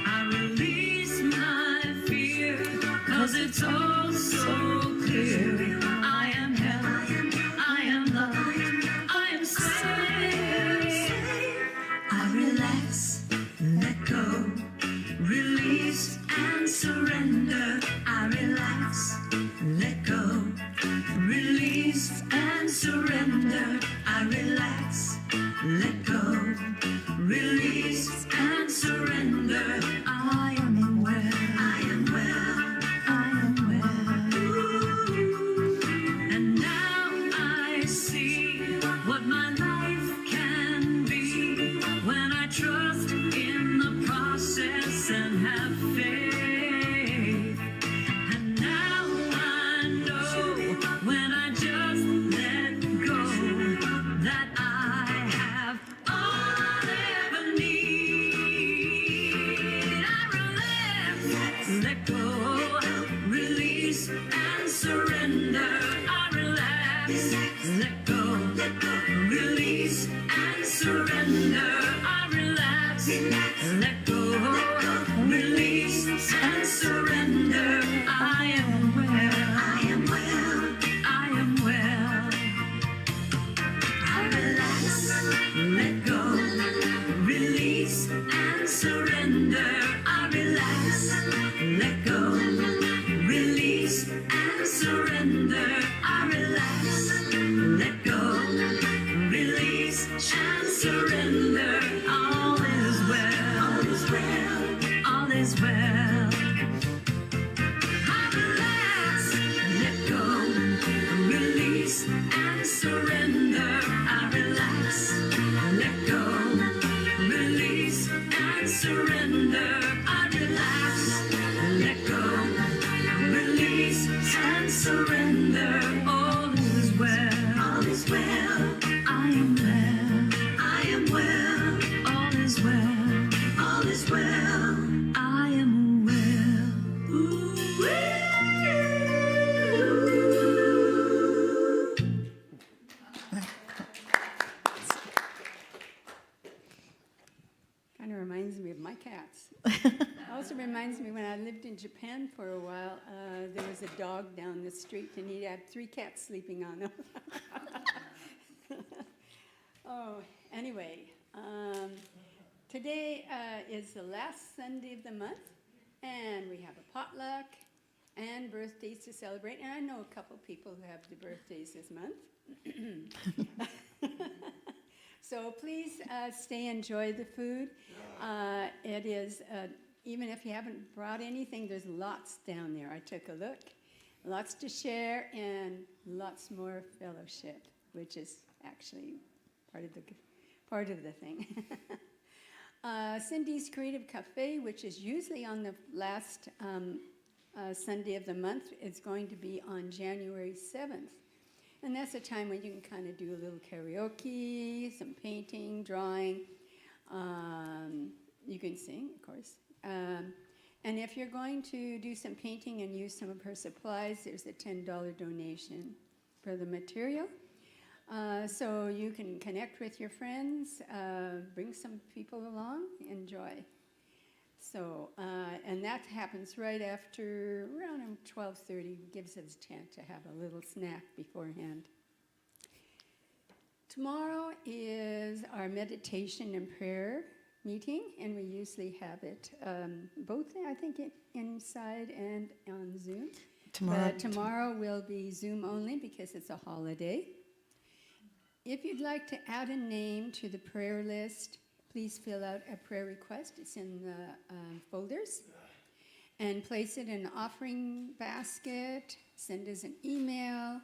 I release my fear, 'cause it's all so clear. I am held, I am loved, I am safe. I relax, let go, release and surrender. I relax, let go, release and surrender. I relax, let go, release and surrender. I am well, I am well, I am well. And now I see what my life can be when I trust in the process and have faith. And now I know when I just let go that I have all I ever need. I relax, let go, release and surrender. I relax, let go, release and surrender. I relax, let go, release and surrender. I am well, I am well, I am well. I relax, let go, release and surrender. I relax, let go, release and surrender. I relax, let go, release and surrender. All is well, all is well, all is well. I relax, let go, release and surrender. I relax, let go, release and surrender. I relax, let go, release and surrender. All is well, all is well. I am well, I am well. All is well, all is well. I am well. Ooh-wee. Kind of reminds me of my cats. Also reminds me when I lived in Japan for a while, there was a dog down the street and he had 3 cats sleeping on him. Oh, anyway, today is the last Sunday of the month, and we have a potluck and birthdays to celebrate. And I know a couple people who have the birthdays this month. So please stay, enjoy the food. It is, even if you haven't brought anything, there's lots down there. I took a look. Lots to share and lots more fellowship, which is actually part of the thing. Cindy's Creative Cafe, which is usually on the last Sunday of the month, is going to be on January 7th. And that's a time when you can kind of do a little karaoke, some painting, drawing. You can sing, of course. And if you're going to do some painting and use some of her supplies, there's a $10 donation for the material. So you can connect with your friends, bring some people along, enjoy. So, and that happens right after around 12:30, gives us a chance to have a little snack beforehand. Tomorrow is our meditation and prayer meeting, and we usually have it both, I think, inside and on Zoom. But tomorrow will be Zoom only because it's a holiday. If you'd like to add a name to the prayer list, please fill out a prayer request. It's in the folders. And place it in an offering basket. Send us an email.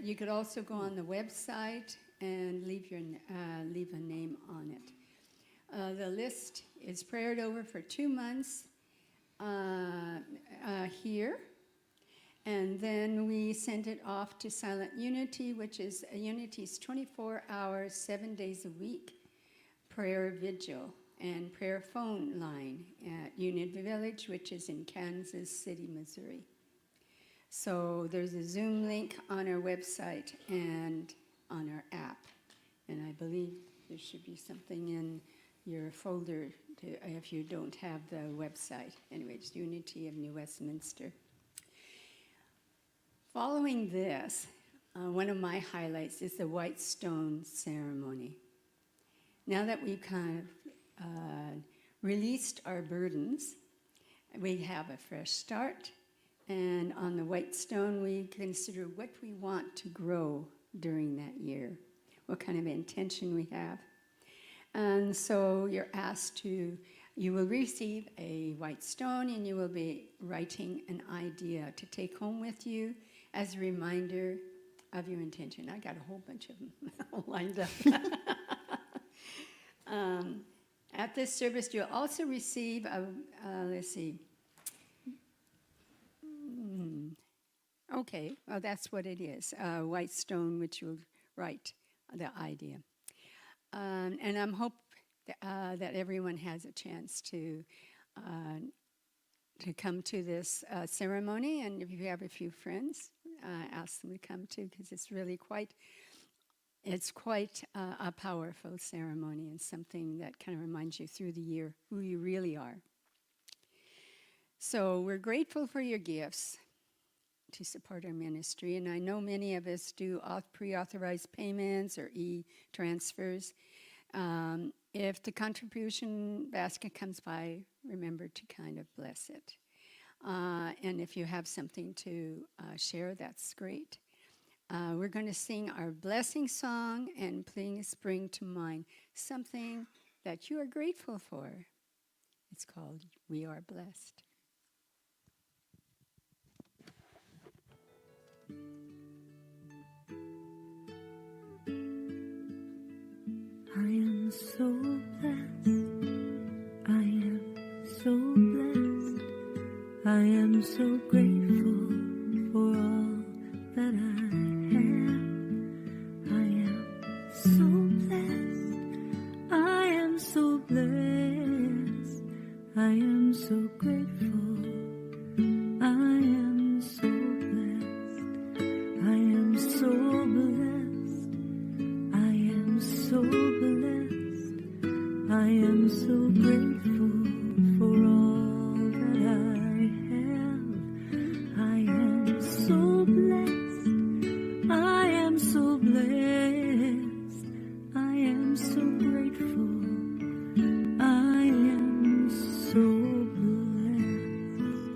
You could also go on the website and leave a name on it. The list is prayed over for 2 months here. And then we send it off to Silent Unity, which is Unity's 24 hours, 7 days a week prayer vigil and prayer phone line at Unity Village, which is in Kansas City, Missouri. So there's a Zoom link on our website and on our app. And I believe there should be something in your folder if you don't have the website. Anyway, it's Unity of New Westminster. Following this, one of my highlights is the White Stone ceremony. Now that we've kind of released our burdens, we have a fresh start. And on the White Stone, we consider what we want to grow during that year, what kind of intention we have. And so you're asked you will receive a white stone and you will be writing an idea to take home with you as a reminder of your intention. I got a whole bunch of them lined up. At this service, you'll also receive okay, well, that's what it is, a white stone which you'll write the idea. And I'm hope that everyone has a chance to come to this ceremony, and if you have a few friends, ask them to come too, because it's really quite a powerful ceremony and something that kind of reminds you through the year who you really are. So we're grateful for your gifts to support our ministry, and I know many of us do pre-authorized payments or e-transfers. If the contribution basket comes by, remember to kind of bless it. And if you have something to share, that's great. We're going to sing our blessing song, and please bring to mind something that you are grateful for. It's called We Are Blessed. I am so blessed. I am so blessed. I am so grateful for all that I have. I am so blessed. I am so blessed. I am so grateful. I am so blessed. I am so blessed. I am so blessed. I am so grateful for all that I have. I am so blessed. I am so blessed. I am so grateful. I am so blessed.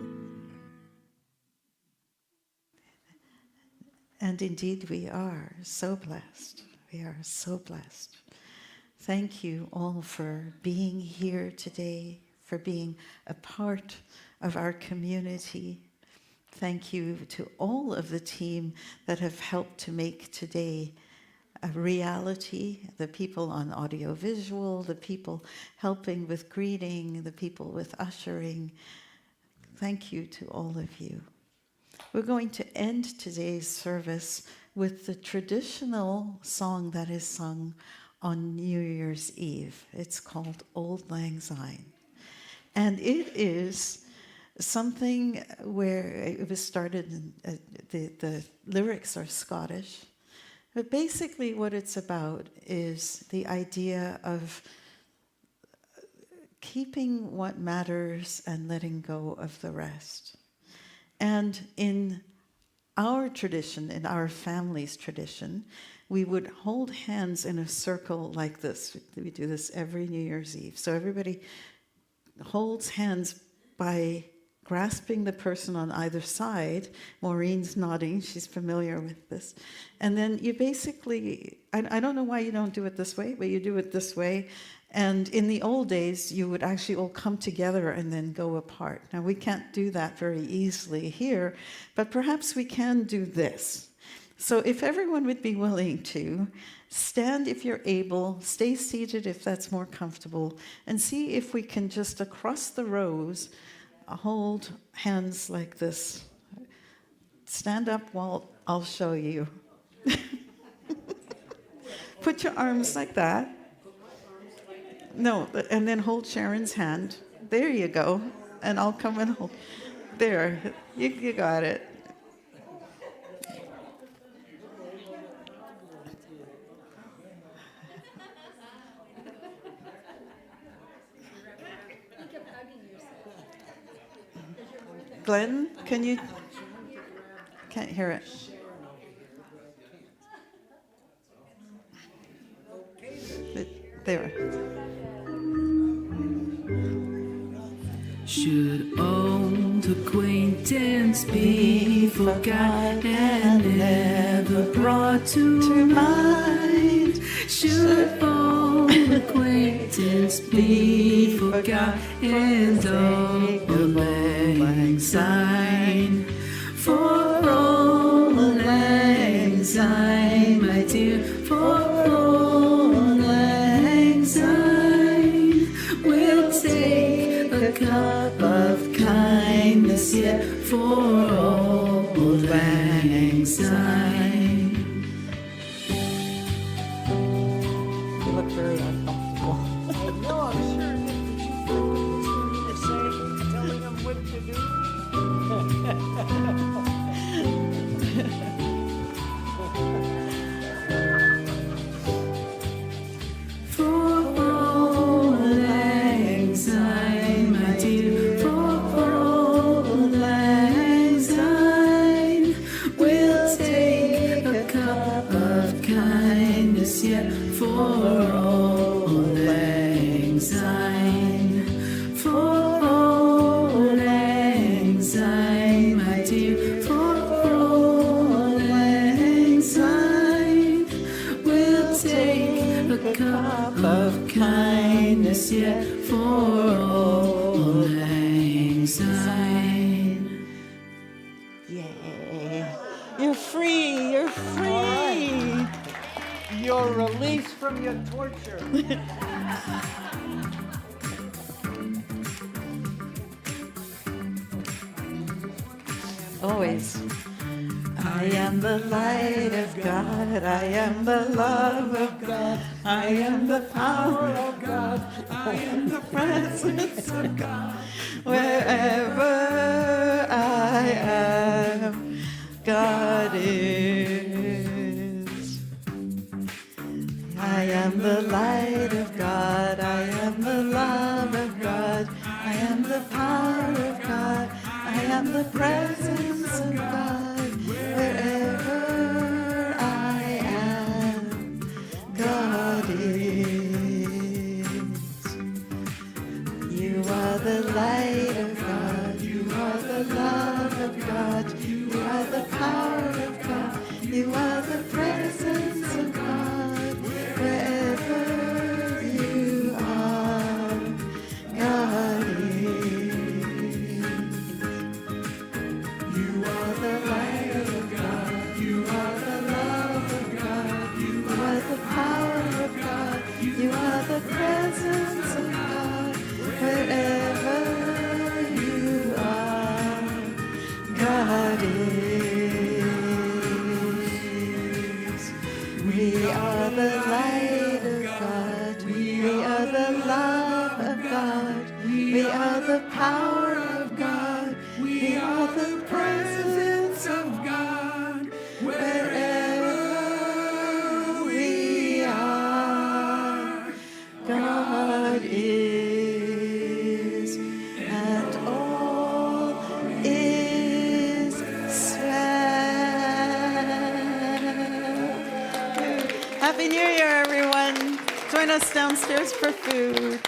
And indeed, we are so blessed. We are so blessed. Thank you all for being here today, for being a part of our community. Thank you to all of the team that have helped to make today a reality, the people on audiovisual, the people helping with greeting, the people with ushering. Thank you to all of you. We're going to end today's service with the traditional song that is sung on New Year's Eve. It's called Auld Lang Syne. And it is something where it was started, the lyrics are Scottish, but basically what it's about is the idea of keeping what matters and letting go of the rest. And in our tradition, in our family's tradition, we would hold hands in a circle like this. We do this every New Year's Eve. So everybody holds hands by grasping the person on either side. Maureen's nodding, she's familiar with this. And then you basically, I don't know why you don't do it this way, but you do it this way. And in the old days, you would actually all come together and then go apart. Now, we can't do that very easily here, but perhaps we can do this. So if everyone would be willing to, stand if you're able, stay seated if that's more comfortable, and see if we can just across the rows hold hands like this. Stand up while I'll show you. Put your arms like that. No, and then hold Sharon's hand. There you go. And I'll come and hold. There, you got it. Glenn, can you? Can't hear it. There. Should old acquaintance be forgot and never brought to mind? Should old acquaintance be forgot and auld lang syne? For auld lang syne, my dear, for auld lang syne, we'll take a cup of kindness yet for auld lang syne. You look very uncomfortable. No, I'm sure that you say, telling them what to do. For auld lang syne, my dear, for auld lang syne, we'll take a cup of kindness yet for auld lang syne. For auld lang syne, my dear, for auld lang syne, we'll take a cup of kindness yet for auld lang syne. Yay. You're free. You're free. You're released from your torture. Always. I am the light of God. I am the love of God. I am the power of God. I am the presence of God. Wherever I am, God is. I am the light of God. I am the love of God. I am the power of God. I am the presence of God. Wherever I am, God is. You are the light of God. You are the love of God. You are the power of God. You are the presence of God. Wherever you are, God is. You are the light of God. You are the love of God. You are the power of God. You are the presence of God. Wherever you are, God is. We are the light of God. We are the love of God. We are the power of God. We are the presence of God. Wherever we are, God is. join us downstairs for food.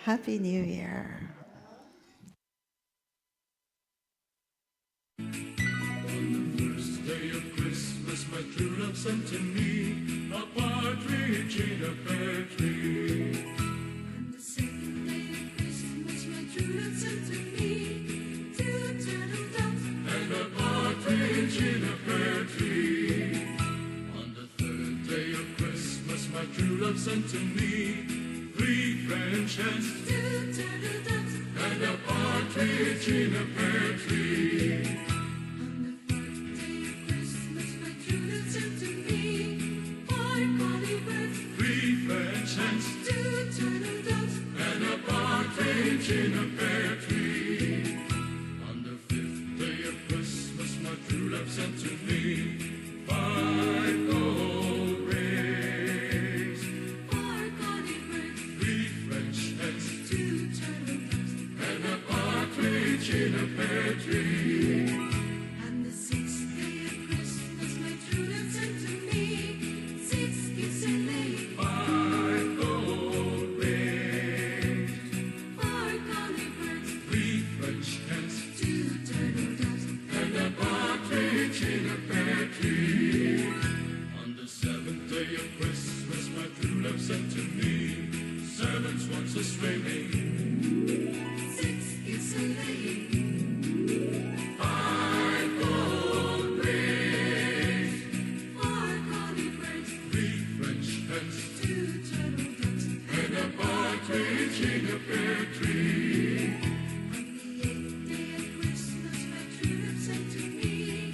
Happy New Year. First day of Christmas, my true love sent to me a partridge in a pear tree. On the second day of Christmas, my true love sent to me 2 turtle doves And a partridge in a pear tree. On the third day of Christmas, my true love sent to me 3 French hens 2 turtle doves. and a partridge in a pear tree. On the fourth day of Christmas, my true love sent to me 4 collie birds 3 French hens 2 turtle doves. and a partridge in a pear tree. On the fifth day of Christmas, my true love sent to me 5 gold rings, 4 collie birds 3 French hens 2 turtle doves. and a partridge in a pear tree. On the sixth day of Christmas, my true love sent to me 6 geese a laying, 5 gold rings, 4 collie birds 3 French hens 2 turtle doves. and a partridge in a pear tree. On the seventh day of Christmas, my true love sent to me 7 swans a swimming, 6 geese a laying, 5 gold rings, 4 collie birds 3 French hens 2 turtle doves. and a partridge in a pear tree. On the eighth day of Christmas, my true love sent to me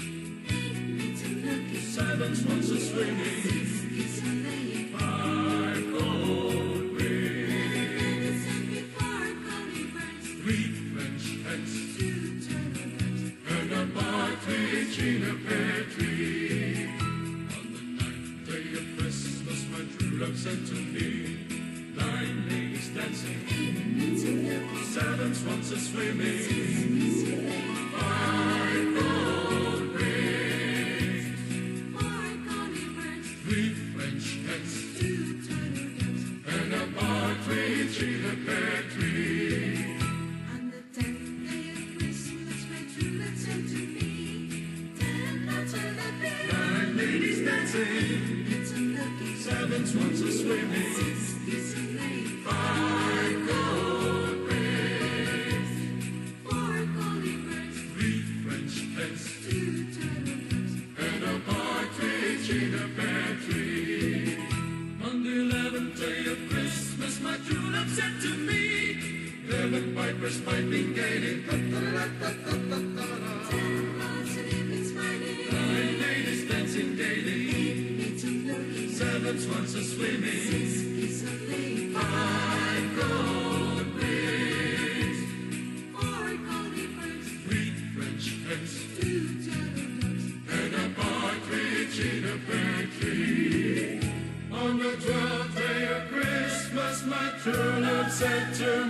8 maids a milking, 7 swans a swimming, 6 geese a laying, 5 gold rings, and a sent me 4 collie birds 3 French hens 2 turtle doves. and a partridge in a pear tree. On the ninth day of Christmas, my true love sent to me 9 ladies dancing, 7 swans a swimming, 5 gold rings, 4 collie birds 3 French hens 2 turtle doves. and a partridge in a pear tree. On the 10th day of Christmas, my true love sent to me 10 lots of loving, 9 ladies dancing, maids a milking, 7 swans a swimming, 6 geese a laying, 5 gold rings, 4 collie birds 3 French hens 2 turtle doves. and a partridge in a pear tree. On the 11th day of Christmas, my true love sent to me 11 pipers piping gaily, 10 lots of evening smiling, 9 ladies dancing gaily, 8 maids a milking, 7 swans a swimming, 6 geese a laying, 5 gold rings, 4 collie birds 3 French hens 2 turtle doves. and a partridge in a pear tree. On the 12th day of Christmas, my true love said to